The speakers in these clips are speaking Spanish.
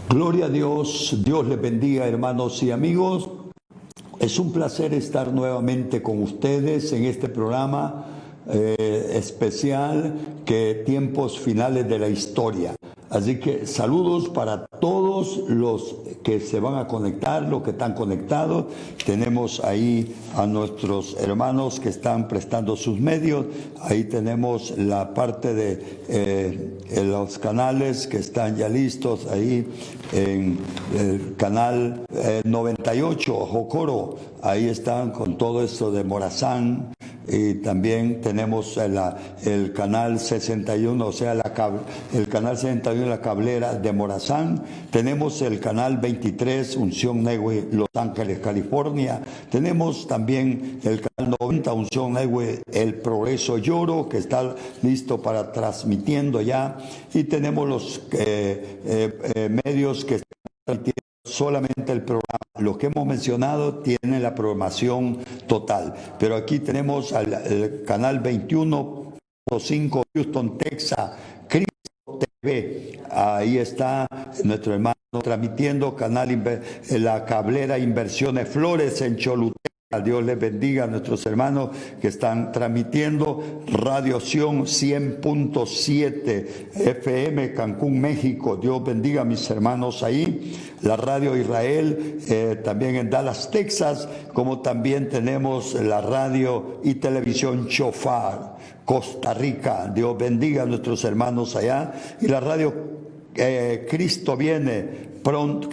Gloria a Dios, Dios les bendiga, hermanos y amigos. Es un placer estar nuevamente con ustedes en este programa especial que tiempos finales de la historia. Así que saludos para todos los que se van a conectar, los que están conectados. Tenemos ahí a nuestros hermanos que están prestando sus medios. Ahí tenemos la parte de los canales que están ya listos ahí en el canal 98, Jocoro. Ahí están con todo esto de Morazán. Y también tenemos el canal 61, o sea, el canal 61, la cablera de Morazán. Tenemos el canal 23, Unción Negüe, Los Ángeles, California. Tenemos también el canal 90, Unción Negüe, El Progreso Lloro, que está listo para transmitiendo ya. Y tenemos los medios que están transmitiendo solamente el programa. Los que hemos mencionado tienen la programación total, pero aquí tenemos el canal 21.5 Houston, Texas, Cristo TV. Ahí está nuestro hermano transmitiendo la cablera Inversiones Flores en Choluteca. Dios les bendiga a nuestros hermanos que están transmitiendo Radio Sion 100.7 FM Cancún, México. Dios bendiga a mis hermanos ahí. La Radio Israel también en Dallas, Texas, como también tenemos la radio y televisión Shofar, Costa Rica. Dios bendiga a nuestros hermanos allá. Y la radio Cristo viene pronto,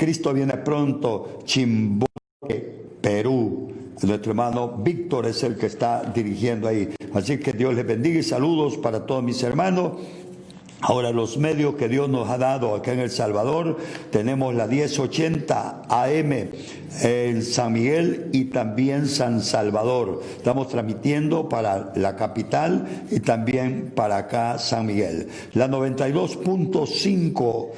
Chimbote, Perú. Nuestro hermano Víctor es el que está dirigiendo ahí. Así que Dios les bendiga y saludos para todos mis hermanos. Ahora los medios que Dios nos ha dado acá en El Salvador, tenemos la 1080 AM en San Miguel y también San Salvador. Estamos transmitiendo para la capital y también para acá San Miguel. La 92.5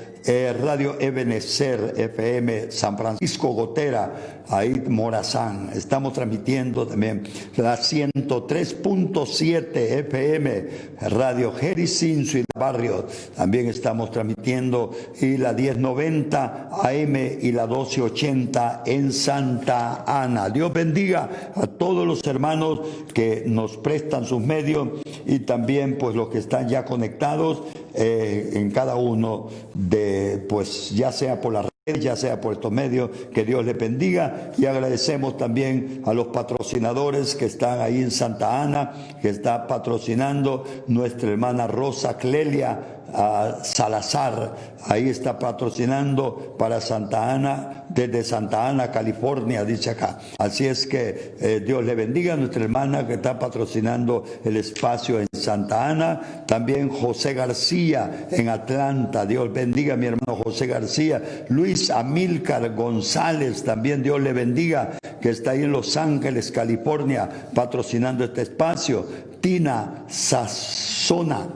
Radio Ebenezer FM San Francisco Gotera, ahí Morazán. Estamos transmitiendo también la 103.7 FM Radio Jericín, Ciudad Barrio. También estamos transmitiendo y la 1090 AM y la 1280 en Santa Ana. Dios bendiga a todos los hermanos que nos prestan sus medios y también pues los que están ya conectados en cada uno de, pues ya sea por la red, ya sea por estos medios, que Dios les bendiga. Y agradecemos también a los patrocinadores que están ahí en Santa Ana, que está patrocinando nuestra hermana Rosa Clelia Salazar. Ahí está patrocinando para Santa Ana, desde Santa Ana, California, dice acá. Así es que Dios le bendiga a nuestra hermana que está patrocinando el espacio en Santa Ana. También José García en Atlanta. Dios bendiga a mi hermano José García. Luis Amílcar González, también Dios le bendiga, que está ahí en Los Ángeles, California, patrocinando este espacio. Tina Sazona,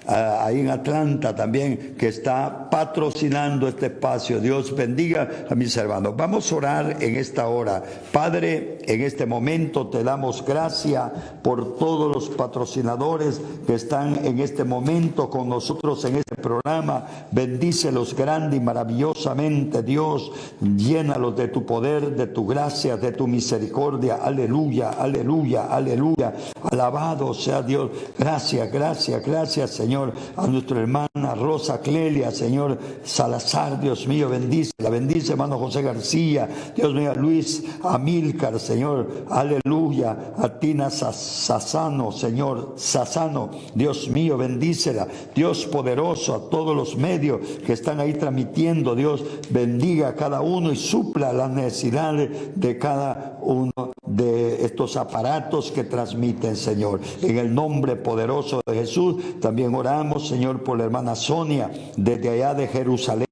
ahí en Atlanta también, que está patrocinando este espacio. Dios bendiga a mis hermanos. Vamos a orar en esta hora. Padre, en este momento te damos gracias por todos los patrocinadores que están en este momento con nosotros en este programa. Bendícelos grande y maravillosamente, Dios. Llénalos de tu poder, de tu gracia, de tu misericordia. Aleluya, aleluya, aleluya. Alabado sea Dios. Gracias, gracias, gracias, Señor. A nuestra hermana Rosa Clelia, Señor Salazar, Dios mío, bendícela, bendice hermano José García, Dios mío, Luis Amílcar, Señor, aleluya, a Tina Sazano, Señor Sazano, Dios mío, bendícela, Dios poderoso, a todos los medios que están ahí transmitiendo, Dios bendiga a cada uno y supla las necesidades de cada uno de estos aparatos que transmiten, Señor, en el nombre poderoso de Jesús. También oramos, Señor, por la hermana Sonia desde allá de Jerusalén,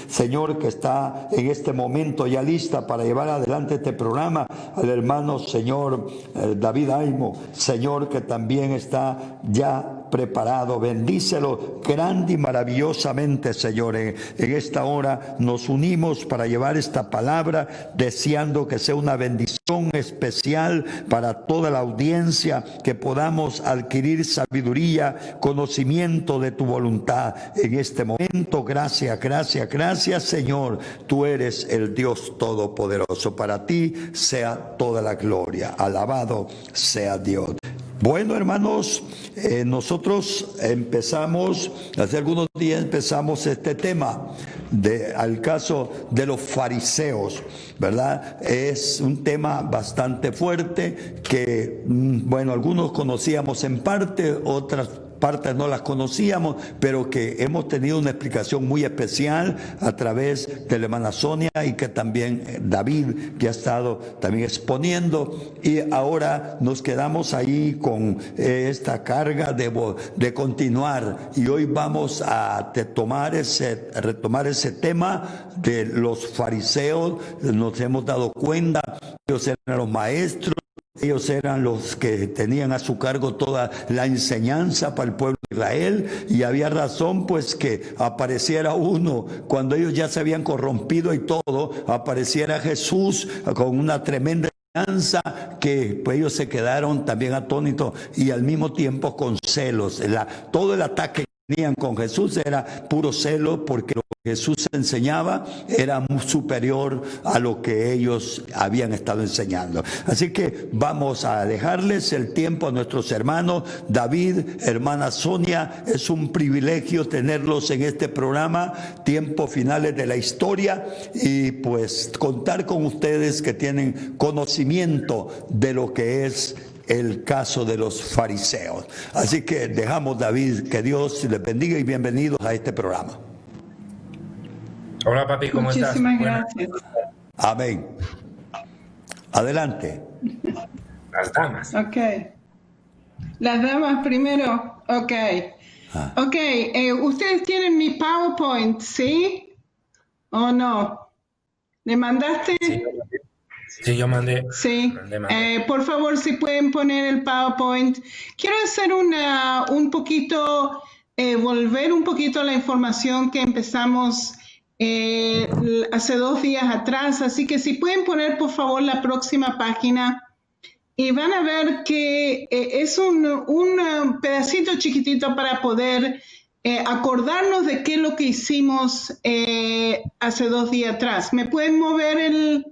Señor, que está en este momento ya lista para llevar adelante este programa. Al hermano, Señor, David Aimo, Señor, que también está ya preparado. Bendícelo grande y maravillosamente, Señor. En esta hora nos unimos para llevar esta palabra, deseando que sea una bendición especial para toda la audiencia, que podamos adquirir sabiduría, conocimiento de tu voluntad en este momento. Gracias, gracias, gracias, Señor. Tú eres el Dios Todopoderoso. Para ti sea toda la gloria. Alabado sea Dios. Bueno, hermanos, nosotros empezamos, hace algunos días empezamos este tema al caso de los fariseos, ¿verdad? Es un tema bastante fuerte que, bueno, algunos conocíamos en parte, otras partes no las conocíamos, pero que hemos tenido una explicación muy especial a través de la hermana Sonia, y que también David, que ha estado también exponiendo, y ahora nos quedamos ahí con esta carga de continuar, y hoy vamos a retomar ese tema de los fariseos. Nos hemos dado cuenta que ellos eran los maestros. Ellos eran los que tenían a su cargo toda la enseñanza para el pueblo de Israel, y había razón pues que apareciera uno cuando ellos ya se habían corrompido y todo, apareciera Jesús con una tremenda enseñanza que pues ellos se quedaron también atónitos y al mismo tiempo con celos. Todo el ataque que tenían con Jesús era puro celo, porque lo que Jesús enseñaba era muy superior a lo que ellos habían estado enseñando. Así que vamos a dejarles el tiempo a nuestros hermanos David, hermana Sonia. Es un privilegio tenerlos en este programa, tiempos finales de la historia, y pues contar con ustedes que tienen conocimiento de lo que es el caso de los fariseos. Así que dejamos, David, que Dios les bendiga y bienvenidos a este programa. Hola, papi, ¿cómo estás? Muchísimas gracias. Amén. Adelante. Las damas. Ok. Las damas primero. Ok. Ok, ustedes tienen mi PowerPoint, ¿sí? ¿O no? ¿Le mandaste? Sí, yo mandé. Sí. Mandé. Por favor, si pueden poner el PowerPoint. Quiero hacer volver un poquito a la información que empezamos hace 2 días atrás, así que si pueden poner por favor la próxima página, y van a ver que es un pedacito chiquitito para poder acordarnos de qué es lo que hicimos hace 2 días atrás. ¿Me pueden mover el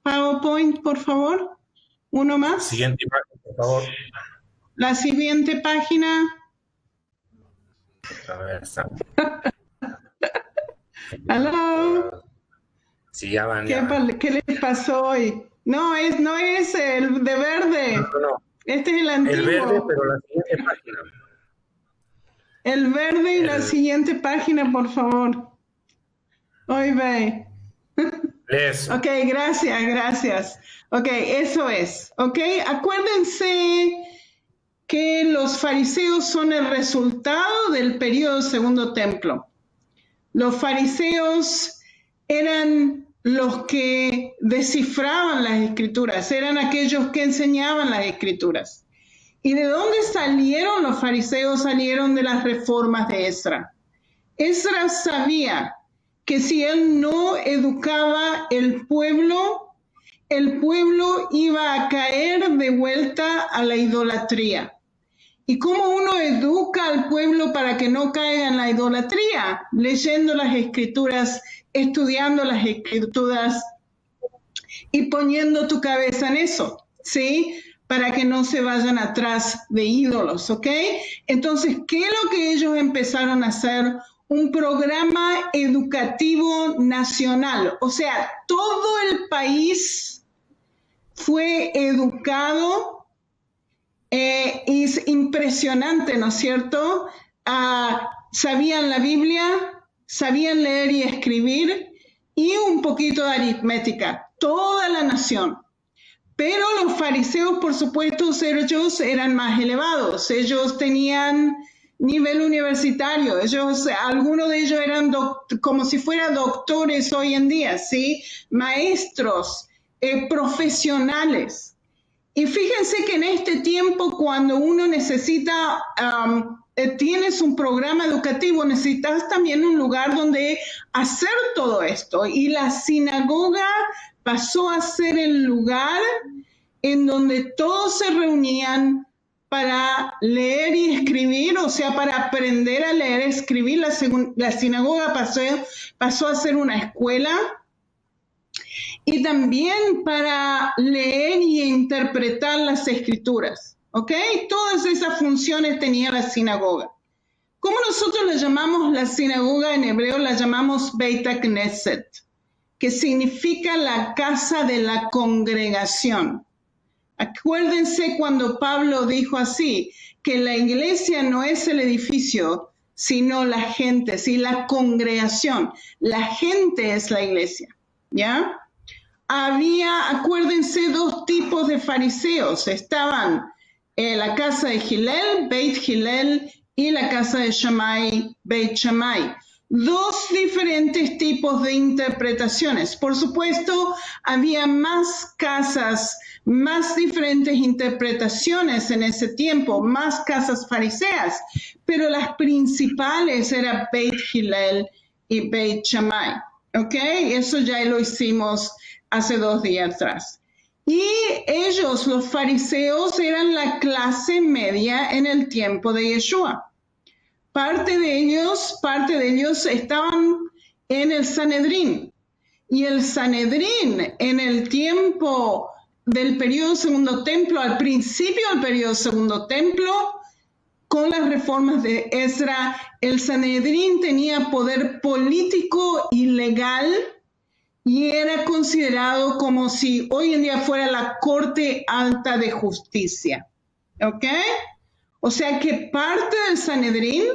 PowerPoint, por favor? Uno más. Siguiente imagen, por favor. La siguiente página. A ver, está. Hello. Sí, ya van. ¿Qué les pasó hoy? No es el de verde. No. Este es el antiguo. El verde, pero la siguiente página. El verde y la siguiente página, por favor. Hoy ve. Ok, gracias. Ok, eso es. Ok, acuérdense que los fariseos son el resultado del periodo Segundo Templo. Los fariseos eran los que descifraban las escrituras, eran aquellos que enseñaban las escrituras. ¿Y de dónde salieron los fariseos? Salieron de las reformas de Esdras. Esdras sabía que si él no educaba el pueblo iba a caer de vuelta a la idolatría. ¿Y cómo uno educa al pueblo para que no caiga en la idolatría? Leyendo las escrituras, estudiando las escrituras y poniendo tu cabeza en eso, ¿sí? Para que no se vayan atrás de ídolos, ¿ok? Entonces, ¿qué es lo que ellos empezaron a hacer? Un programa educativo nacional. O sea, todo el país fue educado. Es impresionante, ¿no es cierto? Sabían la Biblia, sabían leer y escribir, y un poquito de aritmética, toda la nación. Pero los fariseos, por supuesto, ellos eran más elevados, ellos tenían nivel universitario, algunos de ellos eran como si fueran doctores hoy en día, ¿sí? Maestros, profesionales. Y fíjense que en este tiempo, cuando uno necesita tienes un programa educativo, necesitas también un lugar donde hacer todo esto. Y la sinagoga pasó a ser el lugar en donde todos se reunían para leer y escribir, o sea, para aprender a leer y escribir. La sinagoga pasó a ser una escuela, y también para leer y interpretar las escrituras, ¿ok? Todas esas funciones tenía la sinagoga. ¿Cómo nosotros la llamamos la sinagoga en hebreo? La llamamos Beit HaKnesset, que significa la casa de la congregación. Acuérdense cuando Pablo dijo así, que la iglesia no es el edificio, sino la gente, sí, la congregación. La gente es la iglesia, ¿ya? Acuérdense, dos tipos de fariseos. Estaban la casa de Hillel, Beit Hillel, y la casa de Shammai, Beit Shammai. Dos diferentes tipos de interpretaciones. Por supuesto, había más casas, más diferentes interpretaciones en ese tiempo, más casas fariseas, pero las principales eran Beit Hillel y Beit Shammai. ¿Ok? Eso ya lo hicimos hace 2 días atrás. Y ellos, los fariseos, eran la clase media en el tiempo de Yeshua. Parte de ellos estaban en el Sanedrín. Y el Sanedrín, en el tiempo del periodo Segundo Templo, al principio del periodo Segundo Templo, con las reformas de Ezra, el Sanedrín tenía poder político y legal, y era considerado como si hoy en día fuera la Corte Alta de Justicia. ¿Ok? O sea que parte del Sanedrín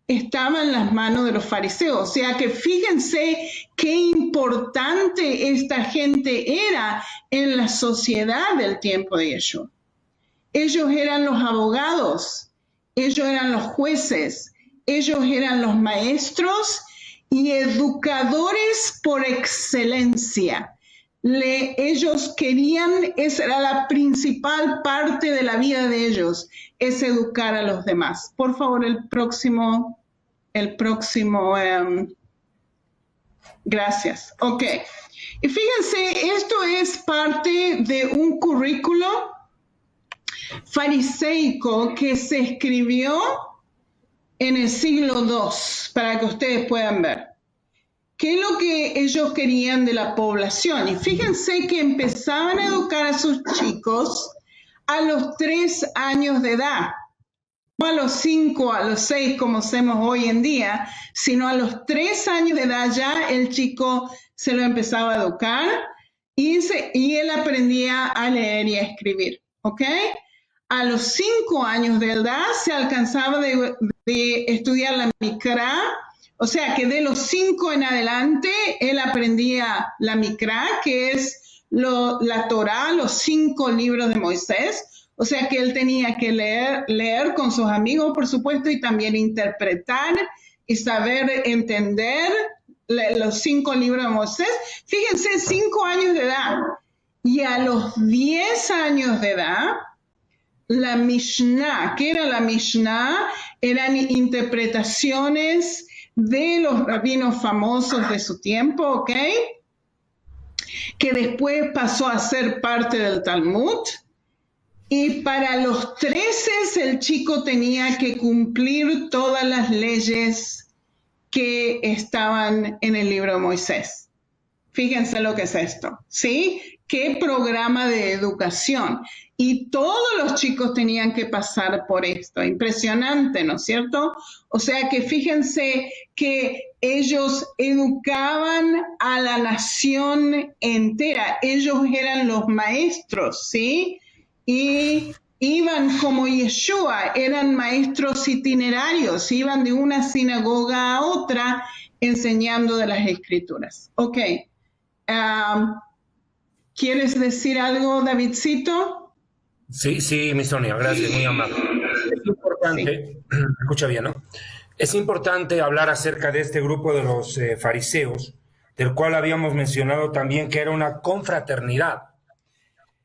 estaba en las manos de los fariseos. O sea que fíjense qué importante esta gente era en la sociedad del tiempo de Yeshua. Ellos eran los abogados, ellos eran los jueces, ellos eran los maestros y educadores por excelencia. Ellos querían, esa era la principal parte de la vida de ellos, es educar a los demás. Por favor, el próximo, gracias. Ok. Y fíjense, esto es parte de un currículo fariseico que se escribió en el siglo II, para que ustedes puedan ver. ¿Qué es lo que ellos querían de la población? Y fíjense que empezaban a educar a sus chicos a los 3 años de edad. No a los 5, a los 6, como hacemos hoy en día, sino a los 3 años de edad ya el chico se lo empezaba a educar y él aprendía a leer y a escribir, ¿ok? A los 5 años de edad se alcanzaba de estudiar la Mikra. O sea que de los 5 en adelante, él aprendía la Mikra, que es la Torá, los 5 libros de Moisés. O sea que él tenía que leer con sus amigos, por supuesto, y también interpretar y saber entender los 5 libros de Moisés. Fíjense, 5 años de edad. Y a los 10 años de edad, la Mishnah, ¿qué era la Mishnah? Eran interpretaciones de los rabinos famosos de su tiempo, ¿ok? Que después pasó a ser parte del Talmud. Y para los 13 el chico tenía que cumplir todas las leyes que estaban en el libro de Moisés. Fíjense lo que es esto, ¿sí? Qué programa de educación. Y todos los chicos tenían que pasar por esto. Impresionante, ¿no es cierto? O sea que fíjense que ellos educaban a la nación entera. Ellos eran los maestros, ¿sí? Y iban como Yeshua, eran maestros itinerarios, iban de una sinagoga a otra enseñando de las escrituras. Ok. ¿Quieres decir algo, Davidcito? Sí, mi Sonia, gracias, muy amable. Es importante, sí. Escucha bien, ¿no? Es importante hablar acerca de este grupo de los fariseos, del cual habíamos mencionado también que era una confraternidad.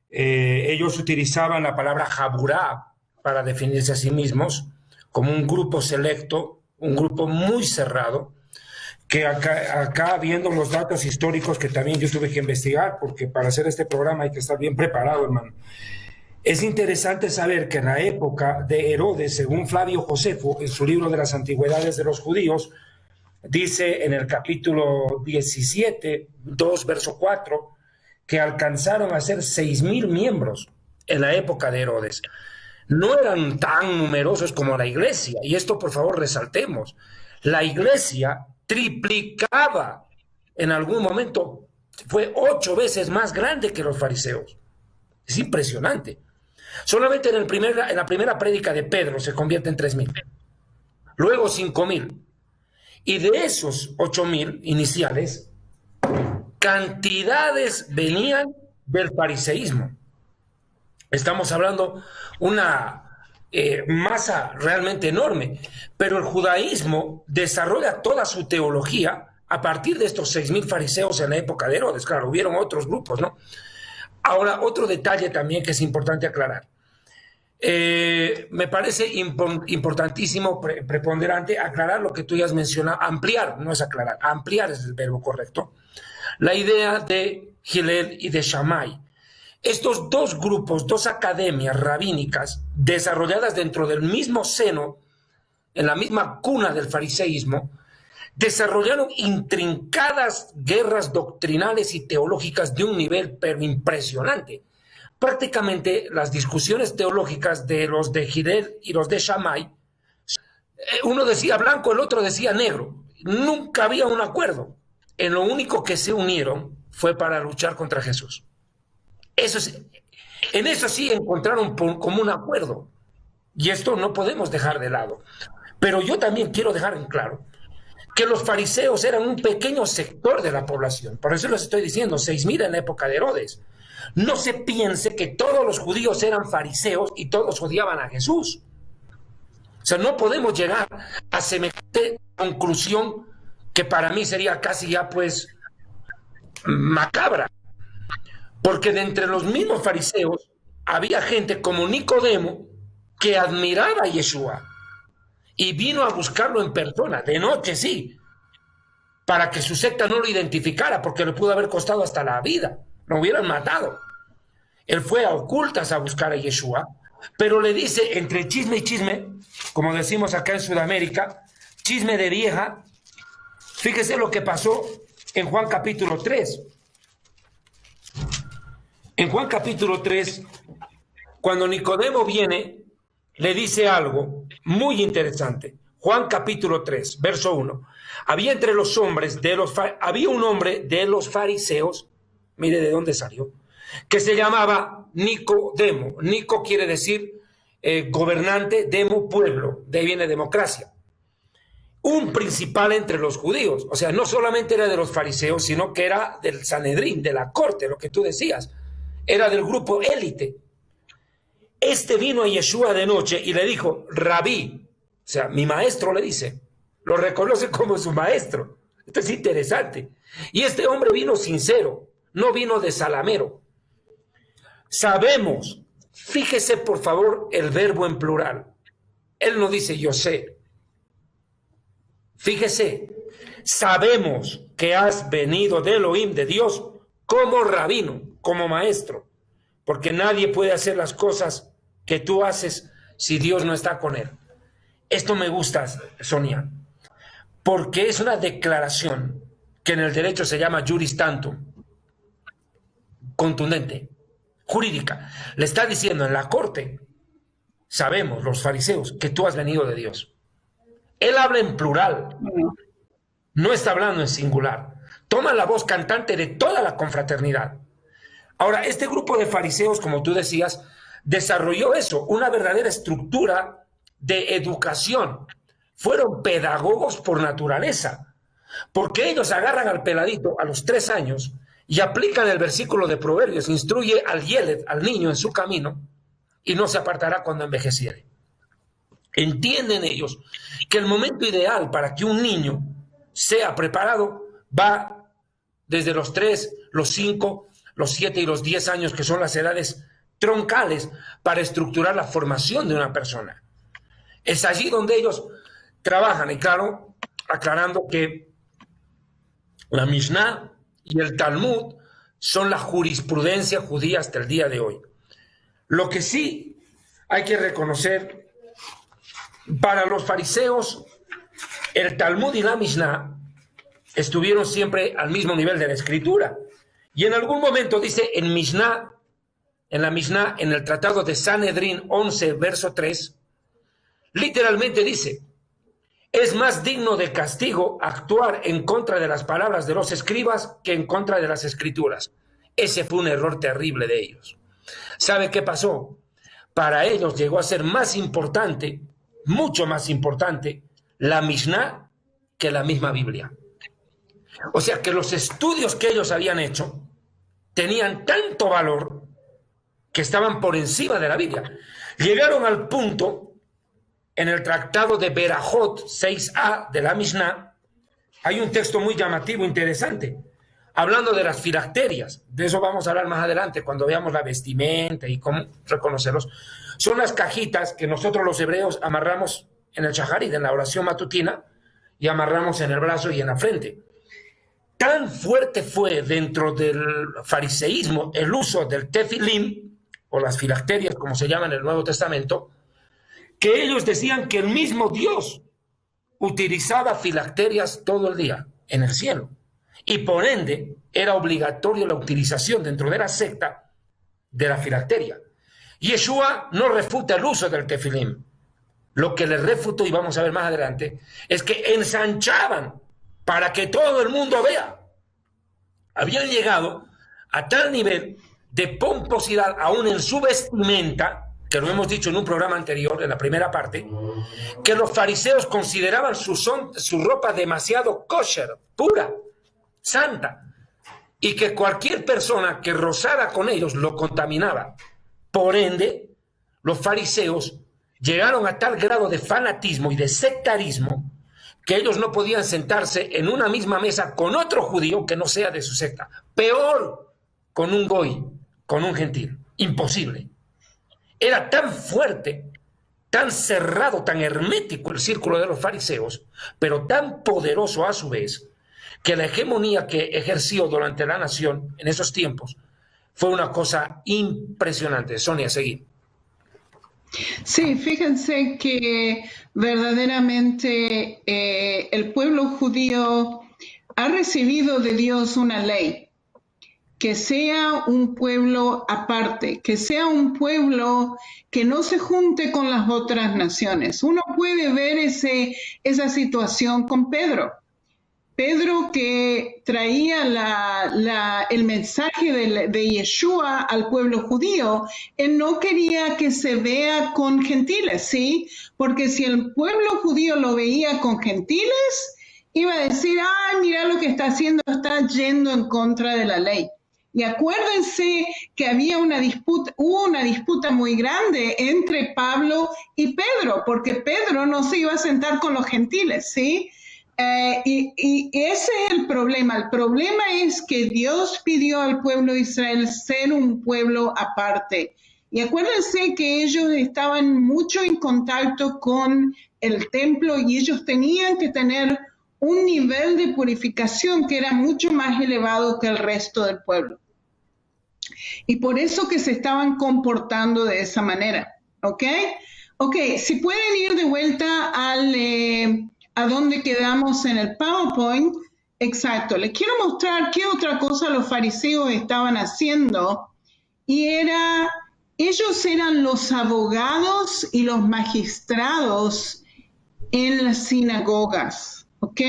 Ellos utilizaban la palabra jaburá para definirse a sí mismos, como un grupo selecto, un grupo muy cerrado, que acá viendo los datos históricos que también yo tuve que investigar, porque para hacer este programa hay que estar bien preparado, hermano. Es interesante saber que en la época de Herodes, según Flavio Josefo, en su libro de las Antigüedades de los Judíos, dice en el capítulo 17, 2, verso 4, que alcanzaron a ser 6,000 miembros en la época de Herodes. No eran tan numerosos como la iglesia, y esto por favor resaltemos. La iglesia triplicaba en algún momento, fue 8 veces más grande que los fariseos. Es impresionante. Solamente en la primera prédica de Pedro se convierte en 3,000, luego 5,000, y de esos 8,000 iniciales, cantidades venían del fariseísmo. Estamos hablando una masa realmente enorme, pero el judaísmo desarrolla toda su teología a partir de estos 6,000 fariseos en la época de Herodes. Claro, hubieron otros grupos, ¿no? Ahora, otro detalle también que es importante aclarar. Me parece importantísimo, preponderante, aclarar lo que tú ya has mencionado, ampliar, no es aclarar, ampliar es el verbo correcto, la idea de Hillel y de Shammai. Estos dos grupos, dos academias rabínicas desarrolladas dentro del mismo seno, en la misma cuna del fariseísmo, desarrollaron intrincadas guerras doctrinales y teológicas de un nivel pero impresionante. Prácticamente las discusiones teológicas de los de Hillel y los de Shammai, uno decía blanco, el otro decía negro. Nunca había un acuerdo. En lo único que se unieron fue para luchar contra Jesús. En eso sí encontraron como un acuerdo. Y esto no podemos dejar de lado. Pero yo también quiero dejar en claro que los fariseos eran un pequeño sector de la población. Por eso les estoy diciendo, 6,000 en la época de Herodes. No se piense que todos los judíos eran fariseos y todos odiaban a Jesús. O sea, no podemos llegar a semejante conclusión que para mí sería casi ya pues macabra. Porque de entre los mismos fariseos había gente como Nicodemo que admiraba a Yeshua y vino a buscarlo en persona, de noche sí, para que su secta no lo identificara, porque le pudo haber costado hasta la vida, lo hubieran matado. Él fue a ocultas a buscar a Yeshua, pero le dice entre chisme y chisme, como decimos acá en Sudamérica, chisme de vieja. Fíjese lo que pasó en Juan capítulo 3. En Juan capítulo 3, cuando Nicodemo viene, le dice algo muy interesante. Juan capítulo 3, verso 1. Había entre los hombres había un hombre de los fariseos, mire de dónde salió, que se llamaba Nicodemo. Nico quiere decir gobernante, demo, pueblo, de ahí viene democracia. Un principal entre los judíos, o sea, no solamente era de los fariseos, sino que era del Sanedrín, de la corte, lo que tú decías, era del grupo élite. Este vino a Yeshua de noche y le dijo, Rabí, o sea, mi maestro le dice, lo reconoce como su maestro. Esto es interesante. Y este hombre vino sincero, no vino de salamero. Sabemos, fíjese por favor el verbo en plural. Él no dice yo sé. Fíjese, sabemos que has venido de Elohim, de Dios, como rabino, como maestro, porque nadie puede hacer las cosas que tú haces si Dios no está con él. Esto me gusta, Sonia, porque es una declaración que en el derecho se llama juris tantum, contundente, jurídica. Le está diciendo en la corte, sabemos los fariseos que tú has venido de Dios. Él habla en plural, no está hablando en singular. Toma la voz cantante de toda la confraternidad. Ahora, este grupo de fariseos, como tú decías, desarrolló eso, una verdadera estructura de educación. Fueron pedagogos por naturaleza, porque ellos agarran al peladito a los 3 años y aplican el versículo de Proverbios, instruye al Yeled, al niño, en su camino, y no se apartará cuando envejeciere. Entienden ellos que el momento ideal para que un niño sea preparado va desde los 3, los 5, los 7 y los 10 años, que son las edades troncales para estructurar la formación de una persona. Es allí donde ellos trabajan. Y claro, aclarando que la Mishnah y el Talmud son la jurisprudencia judía hasta el día de hoy. Lo que sí hay que reconocer, para los fariseos, el Talmud y la Mishnah estuvieron siempre al mismo nivel de la escritura. Y en algún momento dice en la Mishnah, en el tratado de Sanedrín 11, verso 3, literalmente dice: es más digno de castigo actuar en contra de las palabras de los escribas que en contra de las escrituras. Ese fue un error terrible de ellos. ¿Sabe qué pasó? Para ellos llegó a ser más importante, mucho más importante, la Mishnah que la misma Biblia. O sea que los estudios que ellos habían hecho tenían tanto valor que estaban por encima de la Biblia. Llegaron al punto, en el tratado de Berajot 6a de la Mishnah, hay un texto muy llamativo, interesante, hablando de las filacterias. De eso vamos a hablar más adelante, cuando veamos la vestimenta y cómo reconocerlos. Son las cajitas que nosotros los hebreos amarramos en el shaharit, en la oración matutina, y amarramos en el brazo y en la frente. Tan fuerte fue dentro del fariseísmo el uso del tefilim, o las filacterias, como se llama en el Nuevo Testamento, que ellos decían que el mismo Dios utilizaba filacterias todo el día en el cielo. Y por ende, era obligatorio la utilización dentro de la secta de la filacteria. Yeshua no refuta el uso del tefilim. Lo que le refutó, y vamos a ver más adelante, es que ensanchaban para que todo el mundo vea. Habían llegado a tal nivel de pomposidad, aún en su vestimenta, que lo hemos dicho en un programa anterior, en la primera parte, que los fariseos consideraban su ropa demasiado kosher, pura, santa, y que cualquier persona que rozara con ellos lo contaminaba. Por ende, los fariseos llegaron a tal grado de fanatismo y de sectarismo que ellos no podían sentarse en una misma mesa con otro judío que no sea de su secta. Peor, con un goy, con un gentil. Imposible. Era tan fuerte, tan cerrado, tan hermético el círculo de los fariseos, pero tan poderoso a su vez, que la hegemonía que ejerció durante la nación en esos tiempos fue una cosa impresionante. Sonia, seguí. Sí, fíjense que verdaderamente el pueblo judío ha recibido de Dios una ley, que sea un pueblo aparte, que sea un pueblo que no se junte con las otras naciones. Uno puede ver esa situación con Pedro. Pedro, que traía el mensaje de Yeshua al pueblo judío, él no quería que se vea con gentiles, ¿sí? Porque si el pueblo judío lo veía con gentiles, iba a decir: ¡ay, mira lo que está haciendo! Está yendo en contra de la ley. Y acuérdense que hubo una disputa muy grande entre Pablo y Pedro, porque Pedro no se iba a sentar con los gentiles, ¿sí? Y ese es el problema. El problema es que Dios pidió al pueblo de Israel ser un pueblo aparte. Y acuérdense que ellos estaban mucho en contacto con el templo y ellos tenían que tener un nivel de purificación que era mucho más elevado que el resto del pueblo. Y por eso que se estaban comportando de esa manera, ¿ok? Ok, si pueden ir de vuelta a donde quedamos en el PowerPoint. Exacto, les quiero mostrar qué otra cosa los fariseos estaban haciendo. Y ellos eran los abogados y los magistrados en las sinagogas, ¿ok?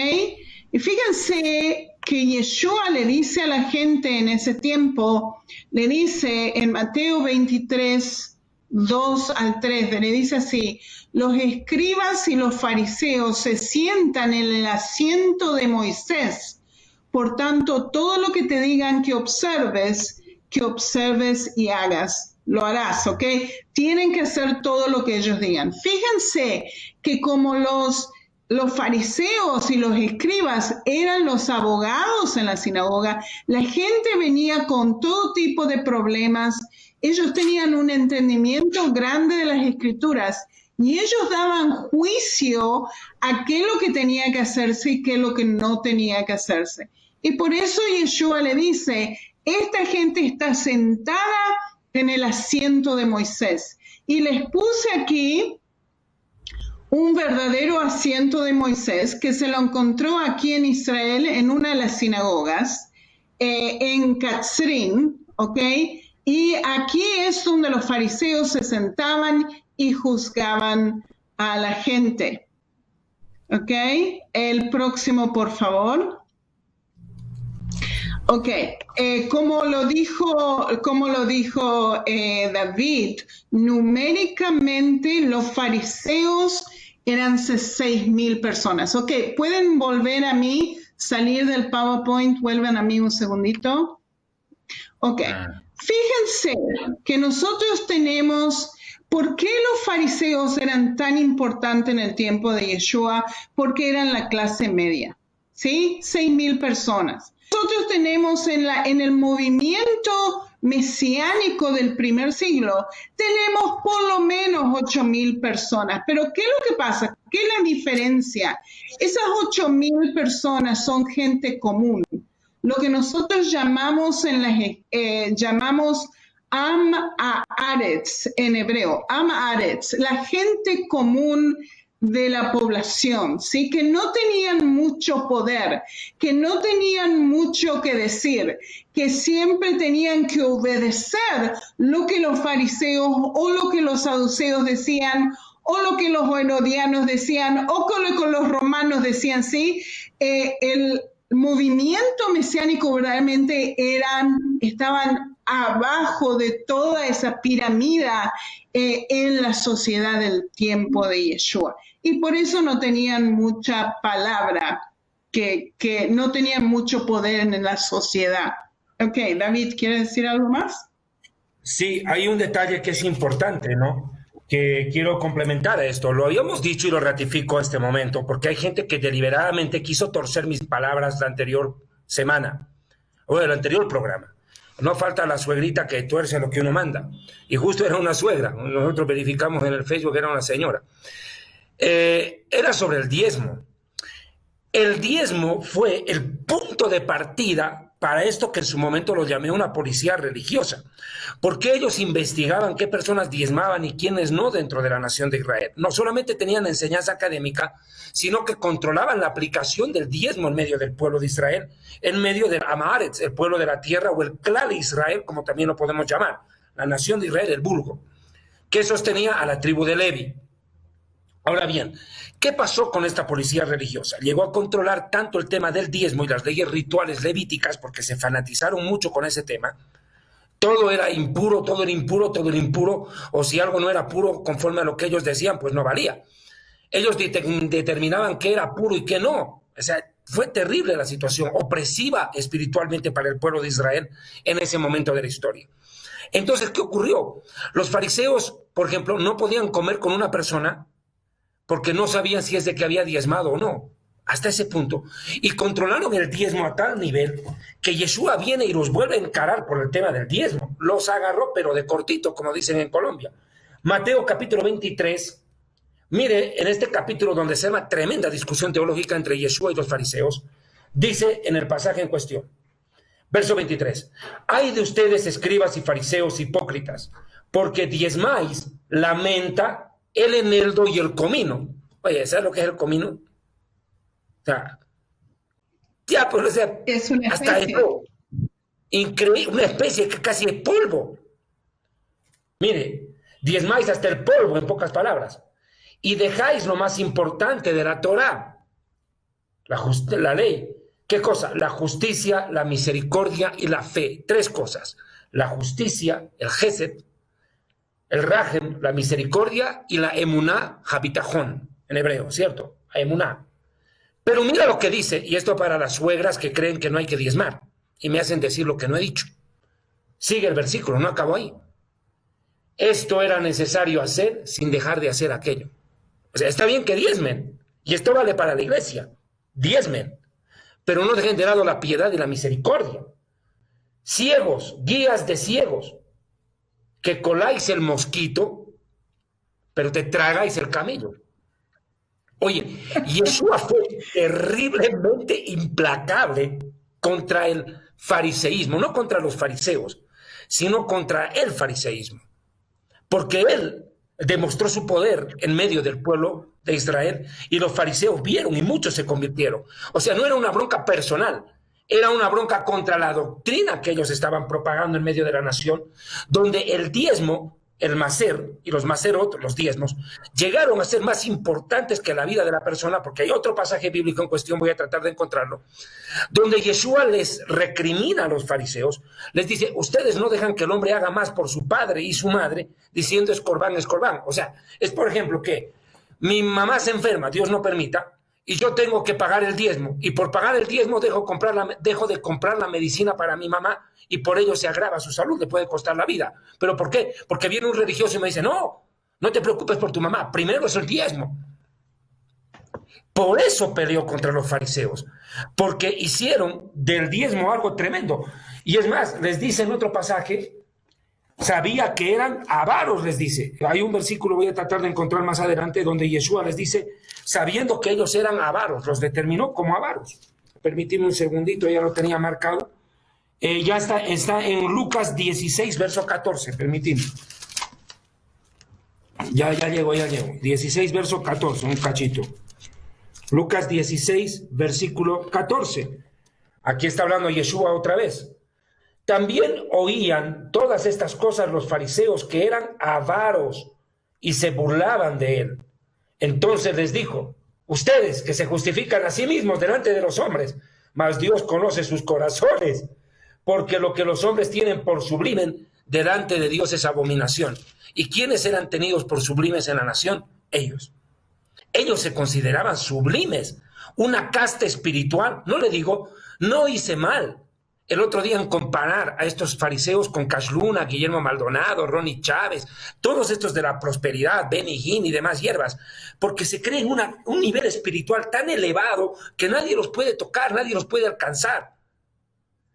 Y fíjense que Yeshua le dice a la gente en ese tiempo, le dice en Mateo 23, 2 al 3, le dice así: los escribas y los fariseos se sientan en el asiento de Moisés, por tanto, todo lo que te digan que observes y hagas, lo harás, ¿ok? Tienen que hacer todo lo que ellos digan. Fíjense que como los fariseos y los escribas eran los abogados en la sinagoga, la gente venía con todo tipo de problemas. Ellos tenían un entendimiento grande de las escrituras y ellos daban juicio a qué es lo que tenía que hacerse y qué es lo que no tenía que hacerse. Y por eso Yeshua le dice, esta gente está sentada en el asiento de Moisés. Y les puse aquí un verdadero asiento de Moisés que se lo encontró aquí en Israel en una de las sinagogas, en Katzrin, ¿ok? Y aquí es donde los fariseos se sentaban y juzgaban a la gente, ¿ok? El próximo, por favor. Ok, como lo dijo David, numéricamente los fariseos eran 6,000 personas. Ok, ¿pueden volver a mí, salir del PowerPoint? Vuelvan a mí un segundito. Ok, fíjense que nosotros tenemos, ¿por qué los fariseos eran tan importantes en el tiempo de Yeshua? Porque eran la clase media, ¿sí? 6,000 personas. Nosotros tenemos en el movimiento mesiánico del primer siglo, tenemos por lo menos 8,000 personas. Pero ¿qué es lo que pasa? ¿Qué es la diferencia? Esas 8,000 personas son gente común. Lo que nosotros llamamos llamamos Am Haaretz en hebreo, Am Haaretz, la gente común de la población, ¿sí? Que no tenían mucho poder, que no tenían mucho que decir, que siempre tenían que obedecer lo que los fariseos o lo que los saduceos decían, o lo que los herodianos decían, o lo que los romanos decían, ¿sí? El movimiento mesiánico verdaderamente estaban abajo de toda esa pirámide en la sociedad del tiempo de Yeshua. Y por eso no tenían mucha palabra, que no tenían mucho poder en la sociedad. Ok, David, ¿quieres decir algo más? Sí, hay un detalle que es importante, ¿no? Que quiero complementar a esto. Lo habíamos dicho y lo ratifico a este momento, porque hay gente que deliberadamente quiso torcer mis palabras la anterior semana, o el anterior programa. No falta la suegrita que tuerce lo que uno manda. Y justo era una suegra. Nosotros verificamos en el Facebook que era una señora. Era sobre el diezmo. El diezmo fue el punto de partida para esto que en su momento lo llamé una policía religiosa, porque ellos investigaban qué personas diezmaban y quiénes no dentro de la nación de Israel. No solamente tenían enseñanza académica, sino que controlaban la aplicación del diezmo en medio del pueblo de Israel, en medio del Am Haaretz, el pueblo de la tierra, o el clan de Israel, como también lo podemos llamar, la nación de Israel, el vulgo, que sostenía a la tribu de Levi. Ahora bien, ¿qué pasó con esta policía religiosa? Llegó a controlar tanto el tema del diezmo y las leyes rituales levíticas, porque se fanatizaron mucho con ese tema. Todo era impuro, todo era impuro, todo era impuro, o si algo no era puro conforme a lo que ellos decían, pues no valía. Ellos determinaban qué era puro y qué no. O sea, fue terrible la situación, opresiva espiritualmente para el pueblo de Israel en ese momento de la historia. Entonces, ¿qué ocurrió? Los fariseos, por ejemplo, no podían comer con una persona porque no sabían si es de que había diezmado o no, hasta ese punto. Y controlaron el diezmo a tal nivel que Yeshua viene y los vuelve a encarar por el tema del diezmo. Los agarró, pero de cortito, como dicen en Colombia. Mateo capítulo 23, mire, en este capítulo donde se llama tremenda discusión teológica entre Yeshua y los fariseos, dice en el pasaje en cuestión, verso 23, «Ay de ustedes, escribas y fariseos hipócritas, porque diezmáis la menta, el eneldo y el comino». Oye, ¿sabes lo que es el comino? O sea, ya, pues, o sea, es una hasta especie. esto, increíble, una especie que casi es polvo. Mire, diezmáis hasta el polvo, en pocas palabras, y dejáis lo más importante de la Torá, la ley. ¿Qué cosa? La justicia, la misericordia y la fe. Tres cosas. La justicia, el Gesed, el Rahem, la misericordia, y la Emuná, Habitajón, en hebreo, ¿cierto? Emuná. Pero mira lo que dice, y esto para las suegras que creen que no hay que diezmar, y me hacen decir lo que no he dicho. Sigue el versículo, no acabó ahí. Esto era necesario hacer sin dejar de hacer aquello. O sea, está bien que diezmen, y esto vale para la iglesia, diezmen, pero no dejen de lado la piedad y la misericordia. Ciegos, guías de ciegos, que coláis el mosquito pero te tragáis el camello. Oye, Yeshua fue terriblemente implacable contra el fariseísmo, no contra los fariseos, sino contra el fariseísmo, porque él demostró su poder en medio del pueblo de Israel y los fariseos vieron y muchos se convirtieron. O sea, no era una bronca personal, era una bronca contra la doctrina que ellos estaban propagando en medio de la nación, donde el diezmo, el macer y los macerot, los diezmos, llegaron a ser más importantes que la vida de la persona, porque hay otro pasaje bíblico en cuestión, voy a tratar de encontrarlo, donde Yeshua les recrimina a los fariseos, les dice, ustedes no dejan que el hombre haga más por su padre y su madre, diciendo es corbán. O sea, es por ejemplo que mi mamá se enferma, Dios no permita, y yo tengo que pagar el diezmo, y por pagar el diezmo dejo de comprar la medicina para mi mamá, y por ello se agrava su salud, le puede costar la vida. ¿Pero por qué? Porque viene un religioso y me dice, no te preocupes por tu mamá, primero es el diezmo. Por eso peleó contra los fariseos, porque hicieron del diezmo algo tremendo. Y es más, les dice en otro pasaje, sabía que eran avaros, les dice. Hay un versículo, voy a tratar de encontrar más adelante, donde Yeshua les dice, sabiendo que ellos eran avaros, los determinó como avaros. Permíteme un segundito, ya lo tenía marcado. Ya está en Lucas 16, verso 14, permíteme. Ya llego. 16, verso 14, un cachito. Lucas 16, versículo 14. Aquí está hablando Yeshua otra vez. También oían todas estas cosas los fariseos que eran avaros y se burlaban de él. Entonces les dijo, ustedes que se justifican a sí mismos delante de los hombres, mas Dios conoce sus corazones, porque lo que los hombres tienen por sublime delante de Dios es abominación. ¿Y quiénes eran tenidos por sublimes en la nación? Ellos. Ellos se consideraban sublimes, una casta espiritual. No le digo, no hice mal. El otro día en comparar a estos fariseos con Cash Luna, Guillermo Maldonado, Ronnie Chávez, todos estos de la prosperidad, Benny Hinn y demás hierbas, porque se creen un nivel espiritual tan elevado que nadie los puede tocar, nadie los puede alcanzar.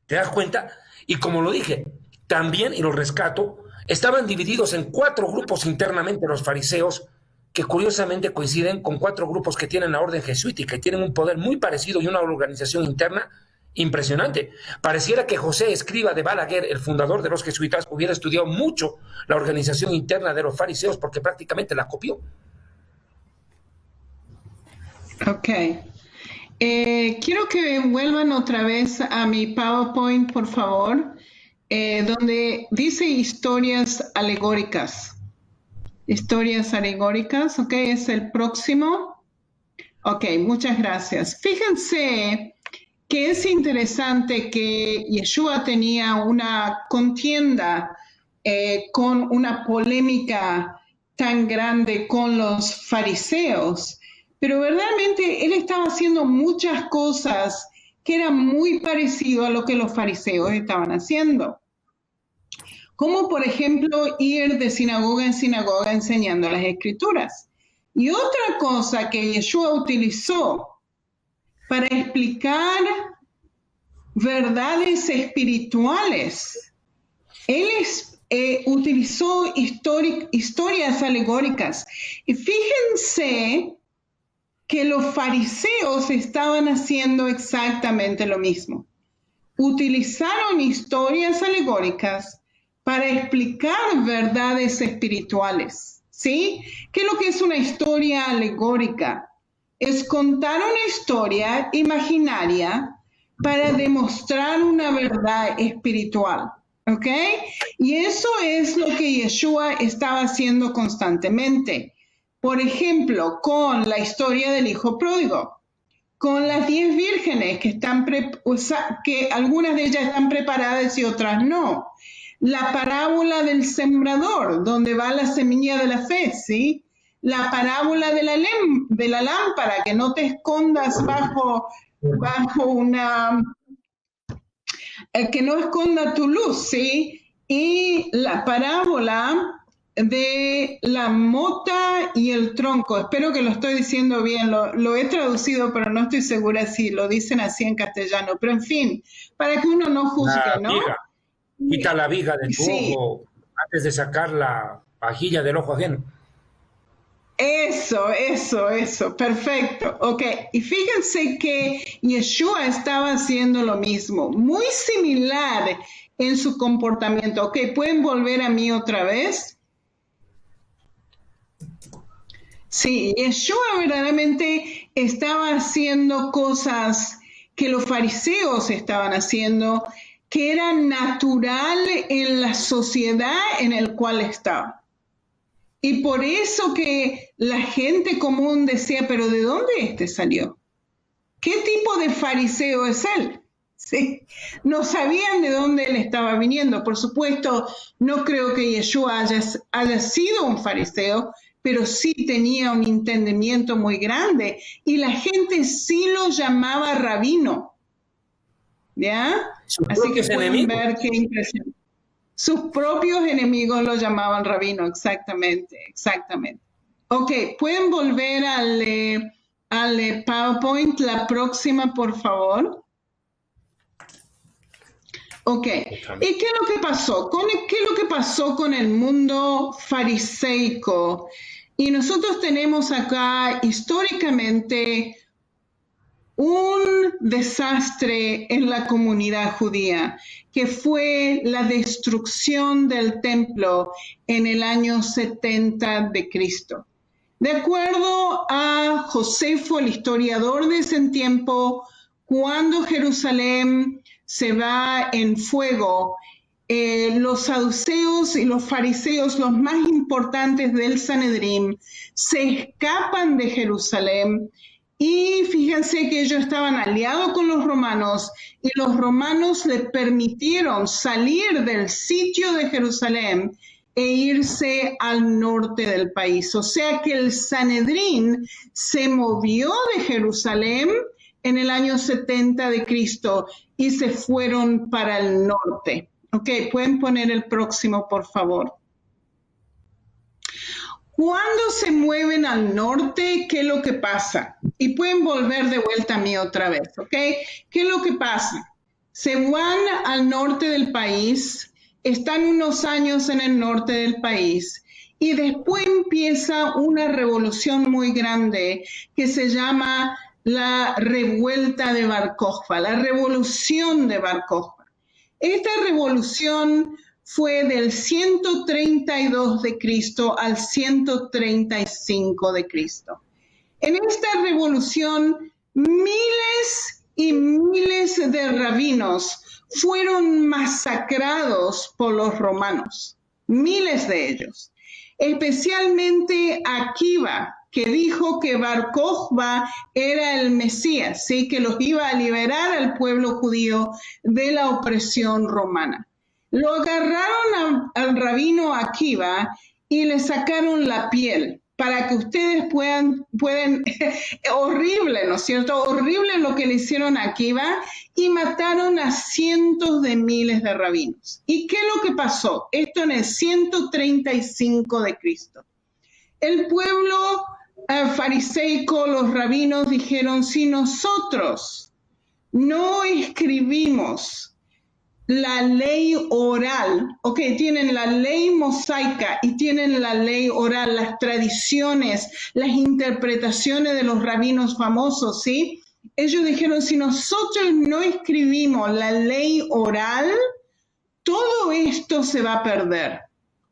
¿Te das cuenta? Y como lo dije, también, y lo rescato, estaban divididos en 4 grupos internamente los fariseos, que curiosamente coinciden con 4 grupos que tienen la orden jesuítica y tienen un poder muy parecido y una organización interna impresionante. Pareciera que José Escriba de Balaguer, el fundador de los jesuitas, hubiera estudiado mucho la organización interna de los fariseos porque prácticamente la copió. Ok. Quiero que vuelvan otra vez a mi PowerPoint, por favor, donde dice historias alegóricas. Historias alegóricas, ok, es el próximo. Ok, muchas gracias. Fíjense que es interesante que Yeshua tenía una contienda con una polémica tan grande con los fariseos, pero verdaderamente él estaba haciendo muchas cosas que eran muy parecidas a lo que los fariseos estaban haciendo. Como por ejemplo ir de sinagoga en sinagoga enseñando las escrituras. Y otra cosa que Yeshua utilizó para explicar verdades espirituales, él utilizó historias alegóricas. Y fíjense que los fariseos estaban haciendo exactamente lo mismo. Utilizaron historias alegóricas para explicar verdades espirituales, ¿sí? ¿Qué es lo que es una historia alegórica? Es contar una historia imaginaria para demostrar una verdad espiritual, ¿ok? Y eso es lo que Yeshua estaba haciendo constantemente. Por ejemplo, con la historia del hijo pródigo, con las 10 vírgenes que algunas de ellas están preparadas y otras no. La parábola del sembrador, donde va la semilla de la fe, ¿sí? La parábola de la lámpara, que no te escondas bajo una... que no esconda tu luz, ¿sí? Y la parábola de la mota y el tronco. Espero que lo estoy diciendo bien, lo he traducido, pero no estoy segura si lo dicen así en castellano. Pero en fin, para que uno no juzgue, ¿no? Quita la viga del ojo antes de sacar la pajilla del ojo ajeno. Eso, perfecto. Ok, y fíjense que Yeshua estaba haciendo lo mismo, muy similar en su comportamiento. Ok, ¿pueden volver a mí otra vez? Sí, Yeshua verdaderamente estaba haciendo cosas que los fariseos estaban haciendo, que era natural en la sociedad en la cual estaba. Y por eso que la gente común decía, pero ¿de dónde este salió? ¿Qué tipo de fariseo es él? ¿Sí? No sabían de dónde él estaba viniendo. Por supuesto, no creo que Yeshua haya sido un fariseo, pero sí tenía un entendimiento muy grande. Y la gente sí lo llamaba rabino. ¿Ya? Así que pueden ver qué impresión. Sus propios enemigos lo llamaban rabino, exactamente. Ok, ¿pueden volver al PowerPoint la próxima, por favor? Ok, ¿y qué es lo que pasó? ¿Qué es lo que pasó con el mundo fariseico? Y nosotros tenemos acá históricamente un desastre en la comunidad judía, que fue la destrucción del templo en el año 70 de Cristo. De acuerdo a Josefo, el historiador de ese tiempo, cuando Jerusalén se va en fuego, los saduceos y los fariseos, los más importantes del Sanedrín, se escapan de Jerusalén. Y fíjense que ellos estaban aliados con los romanos y los romanos le permitieron salir del sitio de Jerusalén e irse al norte del país. O sea que el Sanedrín se movió de Jerusalén en el año 70 de Cristo y se fueron para el norte. Ok, pueden poner el próximo, por favor. Cuando se mueven al norte, ¿qué es lo que pasa? Y pueden volver de vuelta a mí otra vez, ¿ok? ¿Qué es lo que pasa? Se van al norte del país, están unos años en el norte del país y después empieza una revolución muy grande que se llama la revuelta de Bar Kokhba, la revolución de Bar Kokhba. Esta revolución fue del 132 de Cristo al 135 de Cristo. En esta revolución, miles y miles de rabinos fueron masacrados por los romanos, miles de ellos, especialmente Akiva, que dijo que Bar Kokhba era el Mesías, ¿sí? Que los iba a liberar al pueblo judío de la opresión romana. Lo agarraron al rabino Akiva y le sacaron la piel para que ustedes puedan horrible, ¿no es cierto? Horrible lo que le hicieron a Akiva y mataron a cientos de miles de rabinos. ¿Y qué es lo que pasó? Esto en el 135 de Cristo. El pueblo fariseico, los rabinos dijeron, si nosotros no escribimos la ley oral, ok, tienen la ley mosaica y tienen la ley oral, las tradiciones, las interpretaciones de los rabinos famosos, ¿sí? Ellos dijeron, si nosotros no escribimos la ley oral, todo esto se va a perder,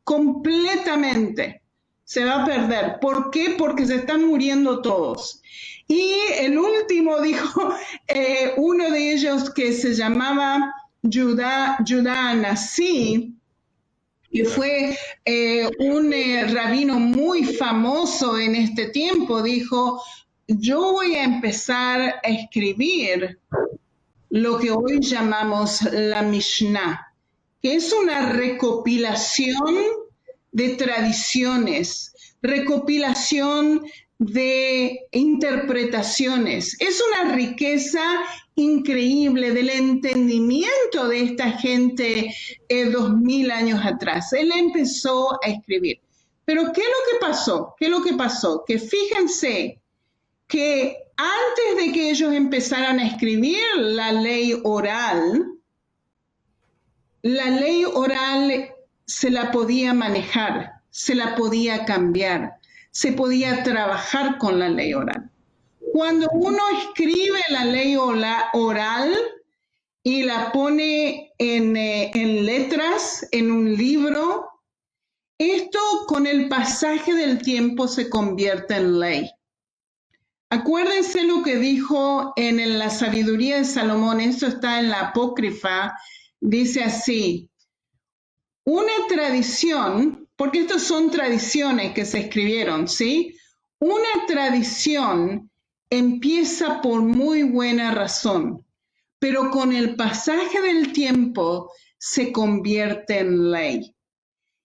completamente se va a perder. ¿Por qué? Porque se están muriendo todos. Y el último dijo, uno de ellos que se llamaba Judá Anasí, que fue un rabino muy famoso en este tiempo, dijo, yo voy a empezar a escribir lo que hoy llamamos la Mishnah, que es una recopilación de tradiciones, recopilación de interpretaciones. Es una riqueza increíble del entendimiento de esta gente 2000 años atrás. Él empezó a escribir. Pero ¿qué es lo que pasó? ¿Qué es lo que pasó? Que fíjense que antes de que ellos empezaran a escribir la ley oral se la podía manejar, se la podía cambiar, se podía trabajar con la ley oral. Cuando uno escribe la ley oral y la pone en letras, en un libro, esto con el pasaje del tiempo se convierte en ley. Acuérdense lo que dijo en la sabiduría de Salomón, esto está en la apócrifa, dice así, una tradición, porque estas son tradiciones que se escribieron, ¿sí? Una tradición empieza por muy buena razón, pero con el pasaje del tiempo se convierte en ley.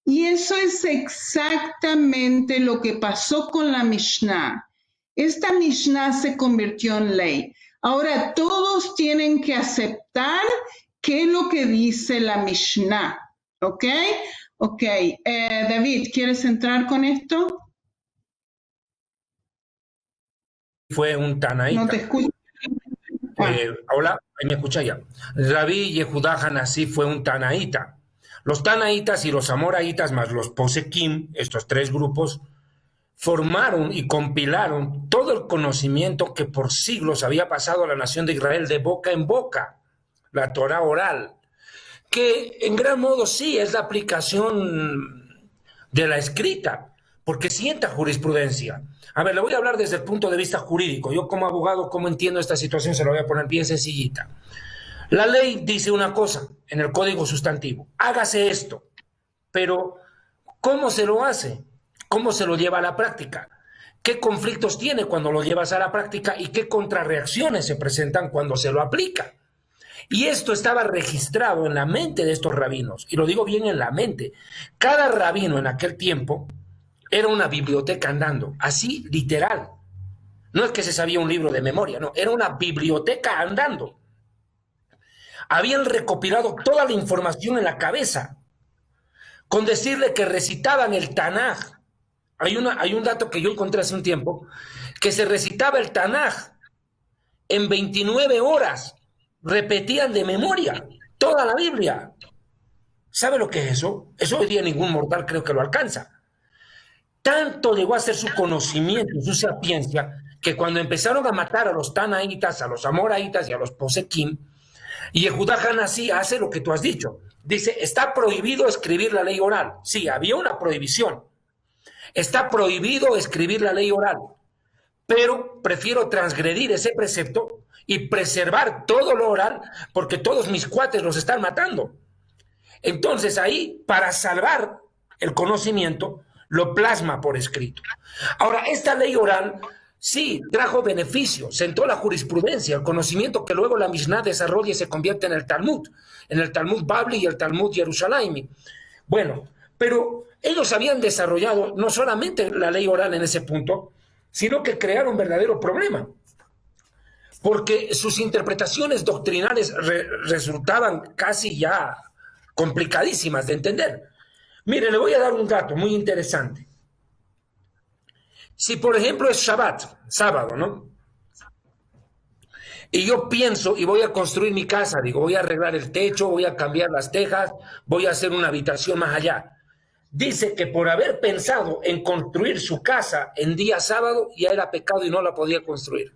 Y eso es exactamente lo que pasó con la Mishnah. Esta Mishnah se convirtió en ley. Ahora todos tienen que aceptar qué es lo que dice la Mishnah. ¿Ok? Ok. David, ¿quieres entrar con esto? Fue un tanaíta. No te escucho. Hola, ¿me escucha ya? Rabí Yehudá Hanasí fue un tanaíta. Los tanaítas y los amoraitas más los posequim, estos tres grupos, formaron y compilaron todo el conocimiento que por siglos había pasado a la nación de Israel de boca en boca, la Torah oral, que en gran modo sí es la aplicación de la escrita, porque sienta jurisprudencia. A ver, le voy a hablar desde el punto de vista jurídico. Yo como abogado, ¿cómo entiendo esta situación? Se lo voy a poner bien sencillita. La ley dice una cosa en el código sustantivo, hágase esto, pero ¿cómo se lo hace? ¿Cómo se lo lleva a la práctica? ¿Qué conflictos tiene cuando lo llevas a la práctica y qué contrarreacciones se presentan cuando se lo aplica? Y esto estaba registrado en la mente de estos rabinos, y lo digo bien en la mente. Cada rabino en aquel tiempo era una biblioteca andando, así literal. No es que se sabía un libro de memoria, no, era una biblioteca andando. Habían recopilado toda la información en la cabeza, con decirle que recitaban el Tanaj. Hay un dato que yo encontré hace un tiempo, que se recitaba el Tanaj en 29 horas, repetían de memoria toda la Biblia. ¿Sabe lo que es eso? Eso hoy día ningún mortal creo que lo alcanza. Tanto llegó a ser su conocimiento, su sapiencia, que cuando empezaron a matar a los tanaitas, a los amoraitas y a los posequim, y Yehudá Hanasí hace lo que tú has dicho. Dice, está prohibido escribir la ley oral. Sí, había una prohibición. Está prohibido escribir la ley oral, pero prefiero transgredir ese precepto y preservar todo lo oral porque todos mis cuates los están matando. Entonces ahí, para salvar el conocimiento, lo plasma por escrito. Ahora, esta ley oral sí trajo beneficio, sentó la jurisprudencia, el conocimiento que luego la Mishnah desarrolla y se convierte en el Talmud Babli y el Talmud Yerushalaymi. Bueno, pero ellos habían desarrollado no solamente la ley oral en ese punto, sino que crearon un verdadero problema, porque sus interpretaciones doctrinales resultaban casi ya complicadísimas de entender. Mire, le voy a dar un dato muy interesante. Si, por ejemplo, es Shabbat, sábado, ¿no? Y yo pienso y voy a construir mi casa, digo, voy a arreglar el techo, voy a cambiar las tejas, voy a hacer una habitación más allá. Dice que por haber pensado en construir su casa en día sábado, ya era pecado y no la podía construir.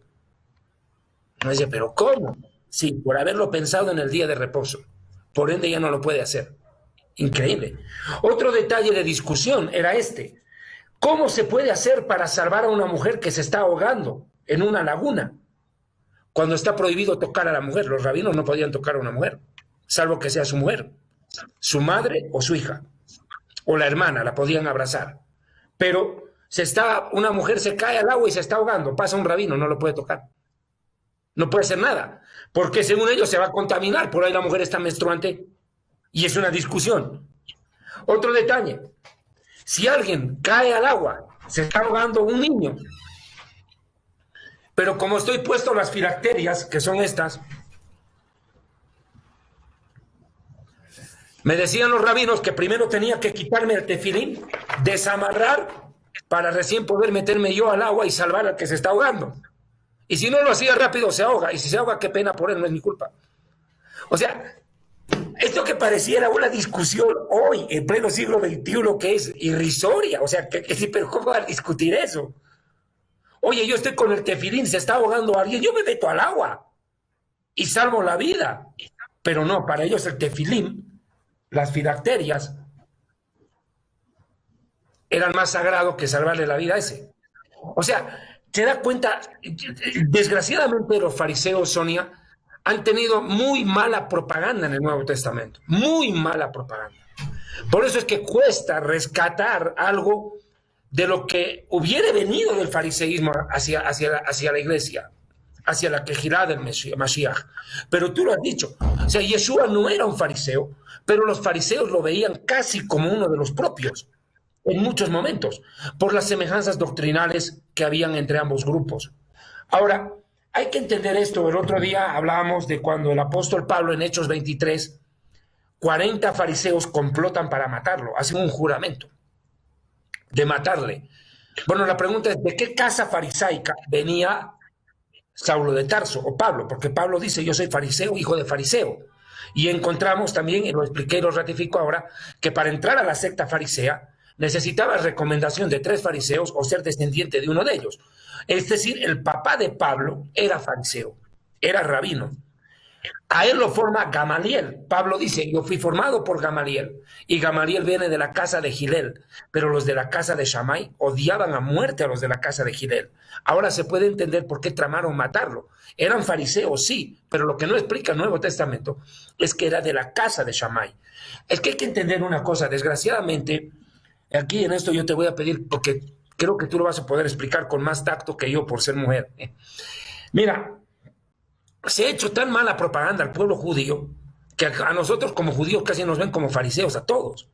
No dice, ¿pero cómo? Sí, por haberlo pensado en el día de reposo. Por ende ya no lo puede hacer. Increíble. Otro detalle de discusión era este. ¿Cómo se puede hacer para salvar a una mujer que se está ahogando en una laguna? Cuando está prohibido tocar a la mujer. Los rabinos no podían tocar a una mujer, salvo que sea su mujer, su madre o su hija, o la hermana, la podían abrazar. Pero una mujer se cae al agua y se está ahogando, pasa un rabino, no lo puede tocar. No puede hacer nada, porque según ellos se va a contaminar, por ahí la mujer está menstruante, y es una discusión. Otro detalle. Si alguien cae al agua, se está ahogando un niño, pero como estoy puesto las filacterias, que son estas, me decían los rabinos que primero tenía que quitarme el tefilín, desamarrar, para recién poder meterme yo al agua y salvar al que se está ahogando. Y si no lo hacía rápido, se ahoga, y si se ahoga, qué pena por él, no es mi culpa. O sea, Esto que pareciera una discusión hoy, en pleno siglo XXI, que es irrisoria. O sea, pero ¿cómo van a discutir eso? Oye, yo estoy con el tefilín, se está ahogando alguien, yo me meto al agua y salvo la vida. Pero no, para ellos el tefilín, las filacterias, eran más sagrado que salvarle la vida a ese. O sea, te das cuenta, desgraciadamente los fariseos, Sonia, han tenido muy mala propaganda en el Nuevo Testamento, muy mala propaganda. Por eso es que cuesta rescatar algo de lo que hubiera venido del fariseísmo hacia la iglesia, hacia la quejirá del Mashiach. Pero tú lo has dicho, o sea, Yeshua no era un fariseo, pero los fariseos lo veían casi como uno de los propios, en muchos momentos, por las semejanzas doctrinales que habían entre ambos grupos. Ahora, hay que entender esto. El otro día hablábamos de cuando el apóstol Pablo en Hechos 23, 40 fariseos complotan para matarlo, hacen un juramento de matarle. Bueno, la pregunta es, ¿de qué casa farisaica venía Saulo de Tarso o Pablo? Porque Pablo dice, yo soy fariseo, hijo de fariseo. Y encontramos también, y lo expliqué y lo ratifico ahora, que para entrar a la secta farisea necesitaba recomendación de 3 fariseos o ser descendiente de uno de ellos. Es decir, el papá de Pablo era fariseo, era rabino. A él lo forma Gamaliel. Pablo dice, yo fui formado por Gamaliel. Y Gamaliel viene de la casa de Gilel. Pero los de la casa de Shammai odiaban a muerte a los de la casa de Gilel. Ahora se puede entender por qué tramaron matarlo. Eran fariseos, sí, pero lo que no explica el Nuevo Testamento es que era de la casa de Shammai. Es que hay que entender una cosa. Desgraciadamente, aquí en esto yo te voy a pedir, porque creo que tú lo vas a poder explicar con más tacto que yo por ser mujer. Mira, se ha hecho tan mala propaganda al pueblo judío que a nosotros como judíos casi nos ven como fariseos a todos.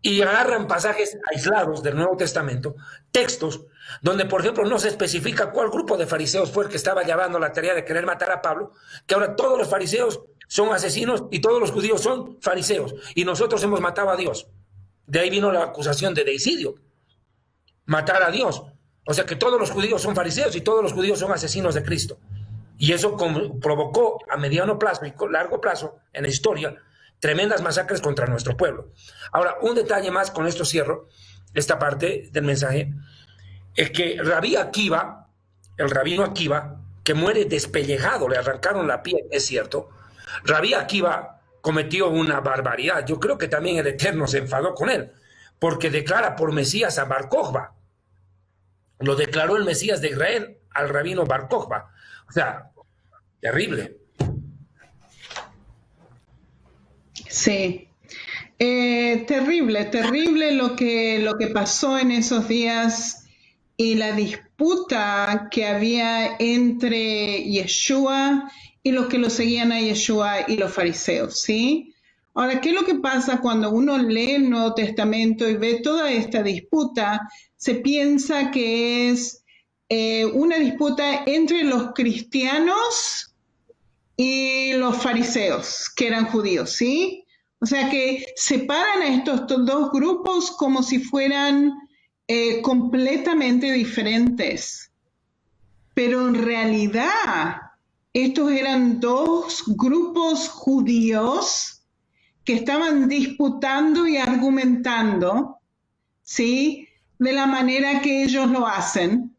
Y agarran pasajes aislados del Nuevo Testamento, textos, donde por ejemplo no se especifica cuál grupo de fariseos fue el que estaba llevando la tarea de querer matar a Pablo, que ahora todos los fariseos son asesinos y todos los judíos son fariseos, y nosotros hemos matado a Dios. De ahí vino la acusación de deicidio, matar a Dios. O sea que todos los judíos son fariseos y todos los judíos son asesinos de Cristo. Y eso provocó a mediano plazo y largo plazo en la historia tremendas masacres contra nuestro pueblo. Ahora, un detalle más, con esto cierro esta parte del mensaje, es que Rabí Akiva, el rabino Akiva, que muere despellejado, le arrancaron la piel, es cierto. Rabí Akiva cometió una barbaridad. Yo creo que también el Eterno se enfadó con él, porque declara por Mesías a Bar Kokhba. Lo declaró el Mesías de Israel al rabino Bar Kokhba. O sea, terrible. Sí, terrible lo que pasó en esos días y la disputa que había entre Yeshua y los que lo seguían a Yeshua y los fariseos, ¿sí? Ahora, ¿qué es lo que pasa cuando uno lee el Nuevo Testamento y ve toda esta disputa? Se piensa que es una disputa entre los cristianos y los fariseos, que eran judíos, ¿sí? O sea que separan a estos 2 grupos como si fueran completamente diferentes. Pero en realidad, estos eran 2 grupos judíos que estaban disputando y argumentando, ¿sí? De la manera que ellos lo hacen.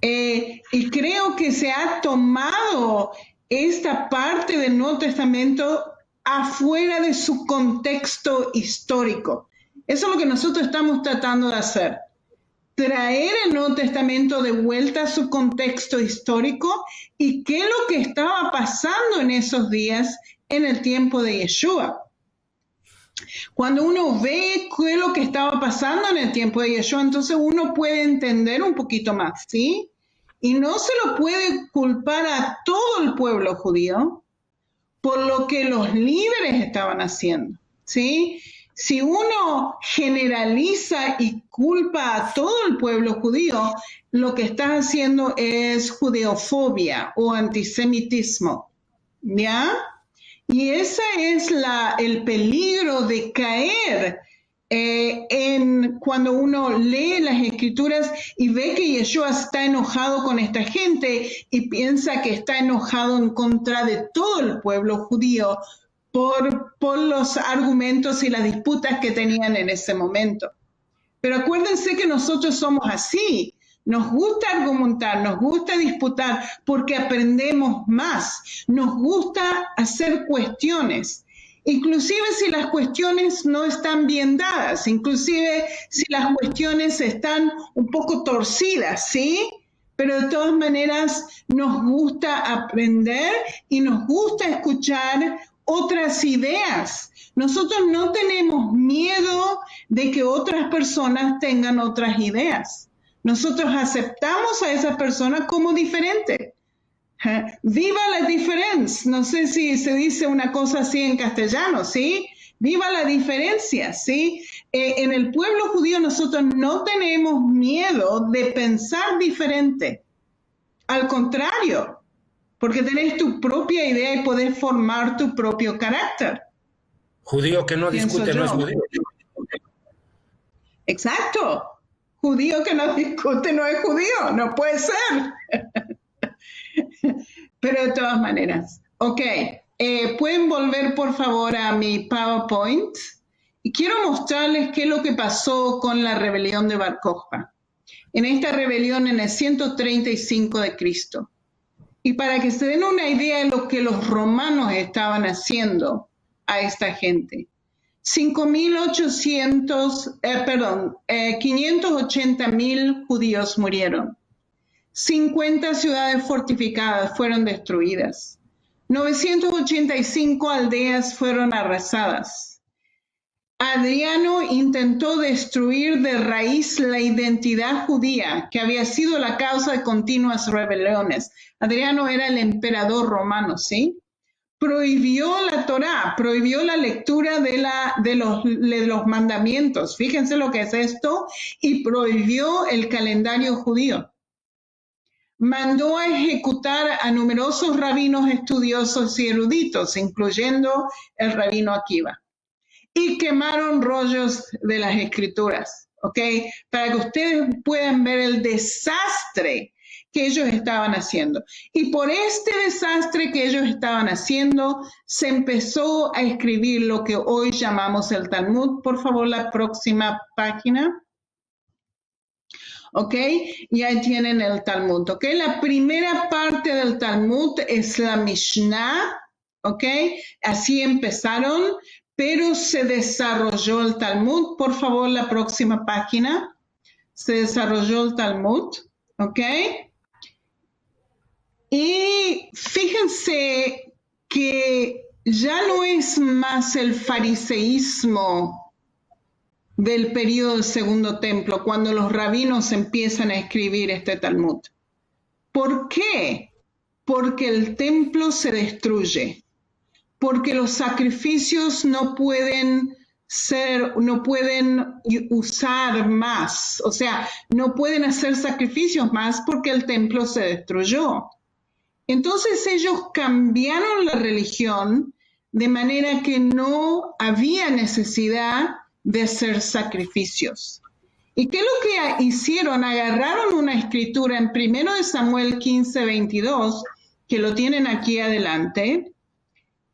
Y creo que se ha tomado esta parte del Nuevo Testamento afuera de su contexto histórico. Eso es lo que nosotros estamos tratando de hacer. Traer el Nuevo Testamento de vuelta a su contexto histórico y qué es lo que estaba pasando en esos días en el tiempo de Yeshua. Cuando uno ve qué es lo que estaba pasando en el tiempo de Yeshua, entonces uno puede entender un poquito más, ¿sí? Y no se lo puede culpar a todo el pueblo judío por lo que los líderes estaban haciendo, ¿sí? Si uno generaliza y culpa a todo el pueblo judío, lo que está haciendo es judeofobia o antisemitismo, ¿ya? Y ese es el peligro de caer cuando uno lee las escrituras y ve que Yeshua está enojado con esta gente y piensa que está enojado en contra de todo el pueblo judío por los argumentos y las disputas que tenían en ese momento. Pero acuérdense que nosotros somos así. Nos gusta argumentar, nos gusta disputar porque aprendemos más. Nos gusta hacer cuestiones. Inclusive si las cuestiones no están bien dadas, inclusive si las cuestiones están un poco torcidas, ¿sí? Pero de todas maneras nos gusta aprender y nos gusta escuchar otras ideas. Nosotros no tenemos miedo de que otras personas tengan otras ideas. Nosotros aceptamos a esa persona como diferente. ¡Viva la diferencia! No sé si se dice una cosa así en castellano, ¿sí? ¡Viva la diferencia! ¿Sí? En el pueblo judío nosotros no tenemos miedo de pensar diferente. Al contrario, porque tenés tu propia idea y podés formar tu propio carácter. Judío que no discute no es judío. Exacto. Judío que no discute no es judío. No puede ser. Pero de todas maneras. Ok. ¿Pueden volver, por favor, a mi PowerPoint? Y quiero mostrarles qué es lo que pasó con la rebelión de Bar Kokhba. En esta rebelión en el 135 de Cristo. Y para que se den una idea de lo que los romanos estaban haciendo a esta gente. 580,000 judíos murieron. 50 ciudades fortificadas fueron destruidas. 985 aldeas fueron arrasadas. Adriano intentó destruir de raíz la identidad judía, que había sido la causa de continuas rebeliones. Adriano era el emperador romano, ¿sí? Prohibió la Torá, prohibió la lectura de los mandamientos. Fíjense lo que es esto. Y prohibió el calendario judío. Mandó a ejecutar a numerosos rabinos estudiosos y eruditos, incluyendo el rabino Akiva. Y quemaron rollos de las escrituras, ¿ok? Para que ustedes puedan ver el desastre que ellos estaban haciendo. Y por este desastre que ellos estaban haciendo, se empezó a escribir lo que hoy llamamos el Talmud. Por favor, la próxima página. ¿Ok? Y ahí tienen el Talmud, ¿ok? La primera parte del Talmud es la Mishnah, ¿ok? Así empezaron, pero se desarrolló el Talmud. Por favor, la próxima página. Se desarrolló el Talmud, ¿ok? Y fíjense que ya no es más el fariseísmo del periodo del Segundo Templo, cuando los rabinos empiezan a escribir este Talmud. ¿Por qué? Porque el templo se destruye, porque los sacrificios no pueden usar más, o sea, no pueden hacer sacrificios más porque el templo se destruyó. Entonces ellos cambiaron la religión de manera que no había necesidad de hacer sacrificios. ¿Y qué es lo que hicieron? Agarraron una escritura en 1 Samuel 15:22, que lo tienen aquí adelante,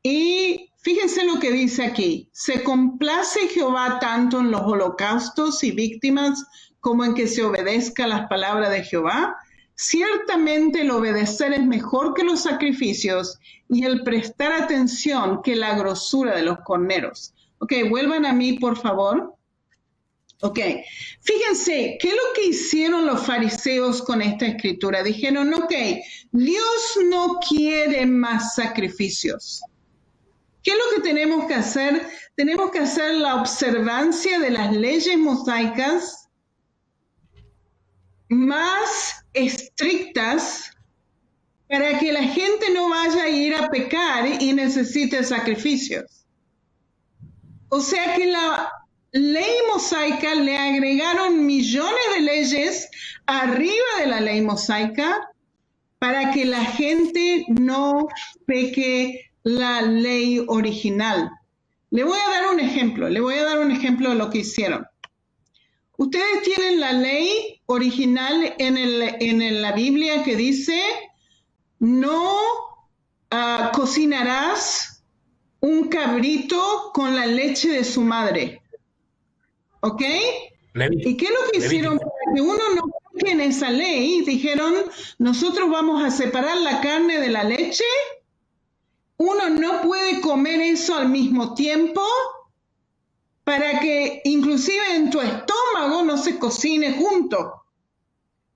y fíjense lo que dice aquí. Se complace Jehová tanto en los holocaustos y víctimas como en que se obedezca las palabras de Jehová. Ciertamente el obedecer es mejor que los sacrificios y el prestar atención que la grosura de los corneros. Ok, vuelvan a mí, por favor. Ok, fíjense, ¿qué es lo que hicieron los fariseos con esta escritura? Dijeron, ok, Dios no quiere más sacrificios. ¿Qué es lo que tenemos que hacer? Tenemos que hacer la observancia de las leyes mosaicas más estrictas para que la gente no vaya a ir a pecar y necesite sacrificios. O sea que la ley mosaica le agregaron millones de leyes arriba de la ley mosaica para que la gente no peque la ley original. Le voy a dar un ejemplo, de lo que hicieron. Ustedes tienen la ley original en la Biblia que dice, no cocinarás un cabrito con la leche de su madre. ¿Ok? ¿Y qué es lo que hicieron? Para que uno no peque en esa ley, dijeron, nosotros vamos a separar la carne de la leche. Uno no puede comer eso al mismo tiempo para que inclusive en tu estómago no se cocine junto,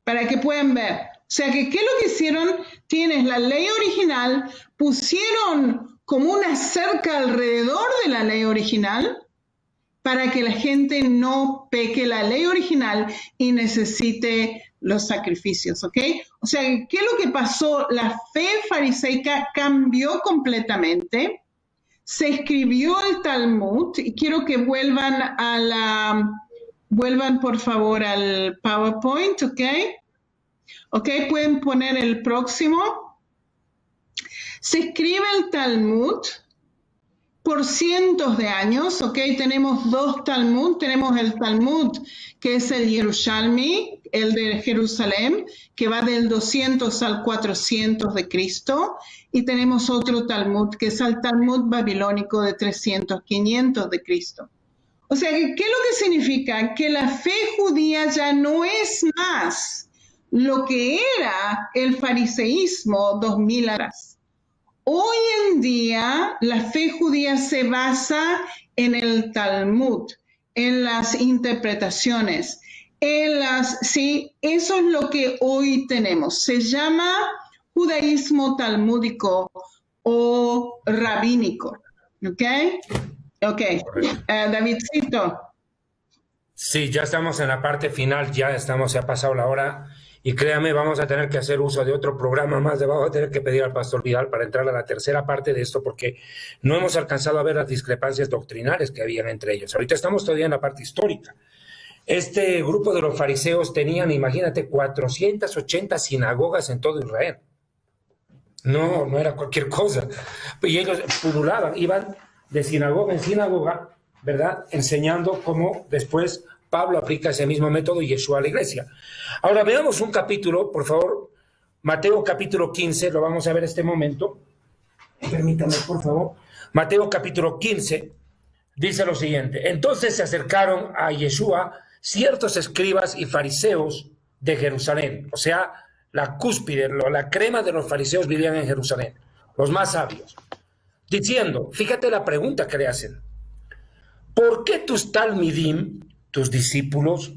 para que puedan ver. O sea, que ¿qué es lo que hicieron? Tienes la ley original, pusieron como una cerca alrededor de la ley original para que la gente no peque la ley original y necesite los sacrificios, ¿ok? O sea, ¿qué es lo que pasó? La fe fariseica cambió completamente. Se escribió el Talmud, y quiero que vuelvan por favor al PowerPoint, ¿ok? ¿Ok? Pueden poner el próximo. Se escribe el Talmud por cientos de años, ¿ok? Tenemos dos Talmud. Tenemos el Talmud, que es el Yerushalmi, el de Jerusalén, que va del 200 al 400 de Cristo. Y tenemos otro Talmud, que es el Talmud babilónico de 300, 500 de Cristo. O sea, ¿qué es lo que significa? Que la fe judía ya no es más lo que era el fariseísmo 2000 atrás. Hoy en día, la fe judía se basa en el Talmud, en las interpretaciones, sí, eso es lo que hoy tenemos. Se llama judaísmo talmúdico o rabínico, ¿ok? Ok, Davidcito. Sí, ya estamos en la parte final, ya ha pasado la hora. Y créame, vamos a tener que hacer uso de otro programa más, vamos a tener que pedir al pastor Vidal para entrar a la tercera parte de esto, porque no hemos alcanzado a ver las discrepancias doctrinales que habían entre ellos. Ahorita estamos todavía en la parte histórica. Este grupo de los fariseos tenían, imagínate, 480 sinagogas en todo Israel. No era cualquier cosa. Y ellos pululaban, iban de sinagoga en sinagoga, ¿verdad? Enseñando cómo después Pablo aplica ese mismo método y Yeshua a la iglesia. Ahora veamos un capítulo, por favor. Mateo capítulo 15, lo vamos a ver este momento. Permítame, por favor. Mateo capítulo 15 dice lo siguiente. Entonces se acercaron a Yeshua ciertos escribas y fariseos de Jerusalén. O sea, la cúspide, la crema de los fariseos vivían en Jerusalén, los más sabios. Diciendo, fíjate la pregunta que le hacen. ¿Por qué tus talmidim, tus discípulos,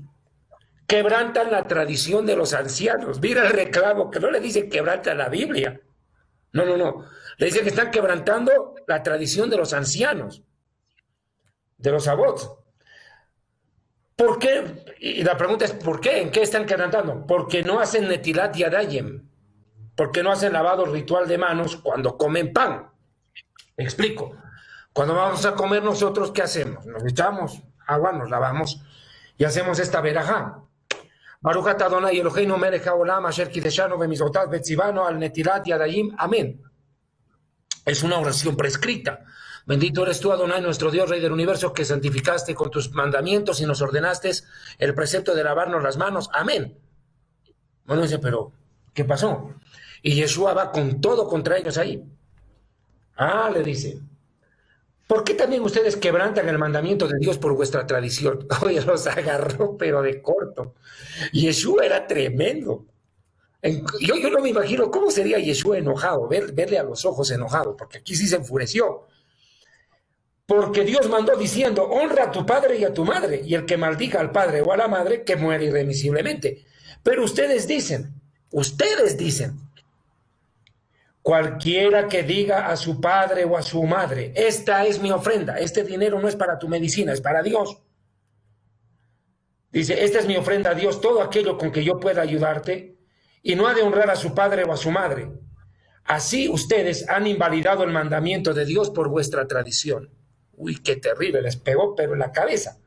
quebrantan la tradición de los ancianos? Mira el reclamo, que no le dicen quebranta la Biblia. No. Le dicen que están quebrantando la tradición de los ancianos, de los abots. ¿Por qué? Y la pregunta es, ¿por qué? ¿En qué están quebrantando? Porque no hacen netilat yadayim, porque no hacen lavado ritual de manos cuando comen pan. Explico. Cuando vamos a comer nosotros, ¿qué hacemos? Nos echamos agua, nos lavamos y hacemos esta verajá. Baruch atah Adonai Eloheinu melech haolam asher kideshanu bemitzvotav vetzivanu al netilat yadayim. Amén. Es una oración prescrita. Bendito eres tú, Adonai, nuestro Dios, Rey del universo, que santificaste con tus mandamientos y nos ordenaste el precepto de lavarnos las manos. Amén. Bueno, dice, pero ¿qué pasó? Y Yeshua va con todo contra ellos ahí. Le dice, ¿por qué también ustedes quebrantan el mandamiento de Dios por vuestra tradición? Oye, los agarró, pero de corto. Yeshua era tremendo. Yo no me imagino cómo sería Yeshua enojado, verle a los ojos enojado, porque aquí sí se enfureció. Porque Dios mandó diciendo, honra a tu padre y a tu madre, y el que maldiga al padre o a la madre, que muere irremisiblemente. Pero ustedes dicen, cualquiera que diga a su padre o a su madre, esta es mi ofrenda, este dinero no es para tu medicina, es para Dios. Dice, esta es mi ofrenda a Dios, todo aquello con que yo pueda ayudarte, y no ha de honrar a su padre o a su madre. Así ustedes han invalidado el mandamiento de Dios por vuestra tradición. Uy, qué terrible, les pegó pero en la cabeza.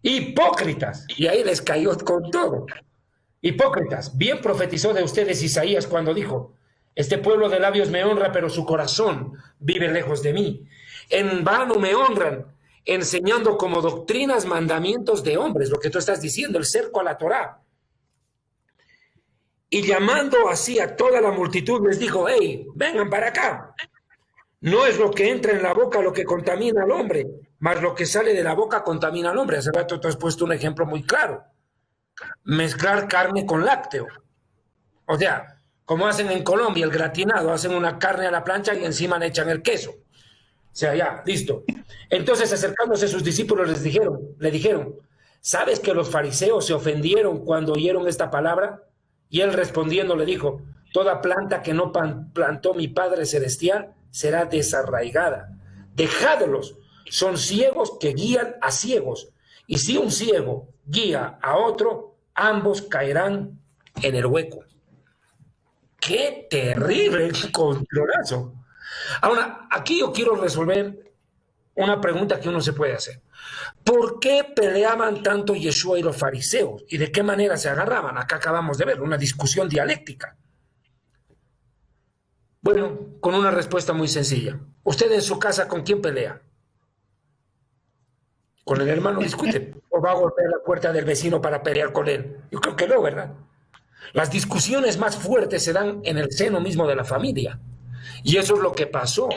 Hipócritas, y ahí les cayó con todo. Hipócritas, bien profetizó de ustedes Isaías cuando dijo, Este pueblo de labios me honra, pero su corazón vive lejos de mí. En vano me honran, enseñando como doctrinas mandamientos de hombres, lo que tú estás diciendo, el cerco a la Torá. Y llamando así a toda la multitud, les dijo: hey, vengan para acá. No es lo que entra en la boca lo que contamina al hombre, mas lo que sale de la boca contamina al hombre. Hace rato tú has puesto un ejemplo muy claro. Mezclar carne con lácteo. O sea, como hacen en Colombia, el gratinado, hacen una carne a la plancha y encima le echan el queso. O sea, ya, listo. Entonces, acercándose a sus discípulos, le dijeron, ¿sabes que los fariseos se ofendieron cuando oyeron esta palabra? Y él respondiendo le dijo: toda planta que no plantó mi Padre Celestial será desarraigada. Dejadlos, son ciegos que guían a ciegos. Y si un ciego guía a otro, ambos caerán en el hueco. ¡Qué terrible controlazo! Ahora, aquí yo quiero resolver una pregunta que uno se puede hacer. ¿Por qué peleaban tanto Yeshua y los fariseos? ¿Y de qué manera se agarraban? Acá acabamos de ver una discusión dialéctica. Bueno, con una respuesta muy sencilla. ¿Usted en su casa con quién pelea? ¿Con el hermano discute? ¿O va a golpear la puerta del vecino para pelear con él? Yo creo que no, ¿verdad? Las discusiones más fuertes se dan en el seno mismo de la familia. Y eso es lo que pasó.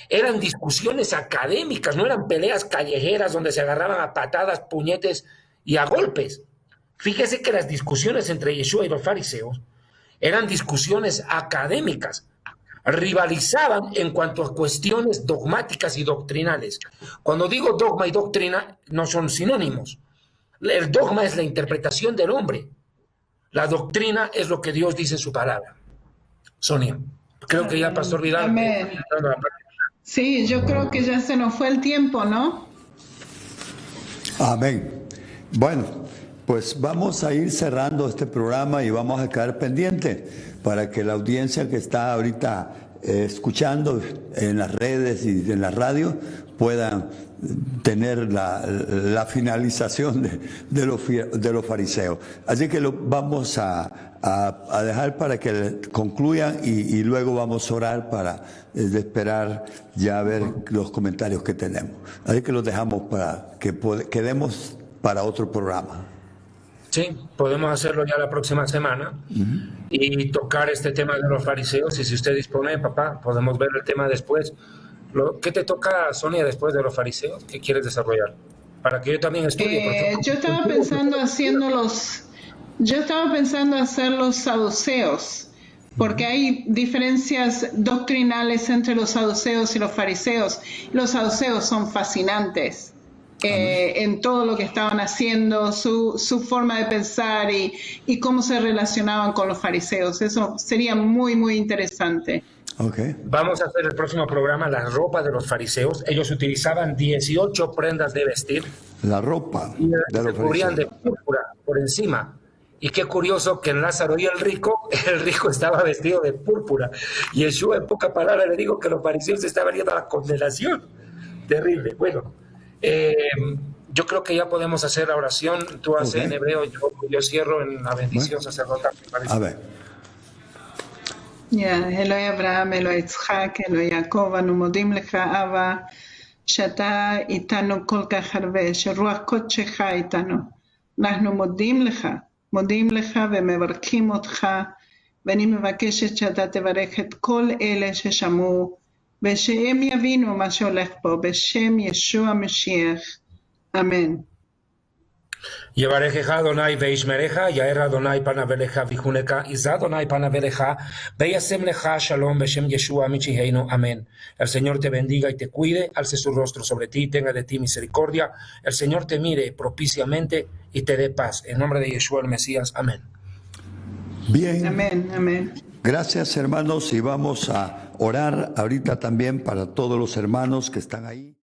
Eran discusiones académicas, no eran peleas callejeras donde se agarraban a patadas, puñetes y a golpes. Fíjese que las discusiones entre Yeshua y los fariseos eran discusiones académicas. Rivalizaban en cuanto a cuestiones dogmáticas y doctrinales. Cuando digo dogma y doctrina, no son sinónimos. El dogma es la interpretación del hombre. La doctrina es lo que Dios dice en su palabra. Sonia, creo que ya Pastor Vidal. Amén. Sí, yo creo que ya se nos fue el tiempo, ¿no? Amén. Bueno, pues vamos a ir cerrando este programa y vamos a quedar pendiente para que la audiencia que está ahorita escuchando en las redes y en la radio puedan tener la finalización de los fariseos. Así que lo vamos a dejar para que concluyan y luego vamos a orar para esperar ya ver los comentarios que tenemos. Así que los dejamos para que quedemos para otro programa. Sí, podemos hacerlo ya la próxima semana y tocar este tema de los fariseos. Y si usted dispone, papá, podemos ver el tema después. ¿Qué te toca, Sonia, después de los fariseos? ¿Qué quieres desarrollar? Para que yo también estudie. Yo estaba pensando hacer los saduceos, porque hay diferencias doctrinales entre los saduceos y los fariseos. Los saduceos son fascinantes. En todo lo que estaban haciendo, su forma de pensar y cómo se relacionaban con los fariseos. Eso sería muy, muy interesante. Okay. Vamos a hacer el próximo programa la ropa de los fariseos. Ellos utilizaban 18 prendas de vestir. La ropa y se cubrían de púrpura por encima. Y qué curioso que en Lázaro y el rico estaba vestido de púrpura. Y Yeshua, en pocas palabras, le dijo que los fariseos estaban yendo a la condenación. Terrible. Bueno. Yo creo que ya podemos hacer la oración. Tú haces en hebreo, yo cierro en la bendición sacerdotal. A ver. אלוהי אברהם, אלוהי יצחק, אלוהי יעקב, אנו מודים לך, אבא, שאתה איתנו כל כך הרבה, שרוח קודשך איתנו. אנחנו מודים לך ומברכים אותך, ואני מבקשת שאתה תברך את כל אלה ששמעו, ושהם יבינו מה שהולך פה, בשם ישוע המשיח. אמן. Yevarejeja Adonai veishmereja, yaer Adonai panaveleja vijuneka, Isa Adonai panaveleja, veyasem leja shalom beshem Yeshua michiheinu, amén. El Señor te bendiga y te cuide, alce su rostro sobre ti, tenga de ti misericordia. El Señor te mire propiciamente y te dé paz. En nombre de Yeshua el Mesías, amén. Bien. Amén, amén. Gracias, hermanos, y vamos a orar ahorita también para todos los hermanos que están ahí.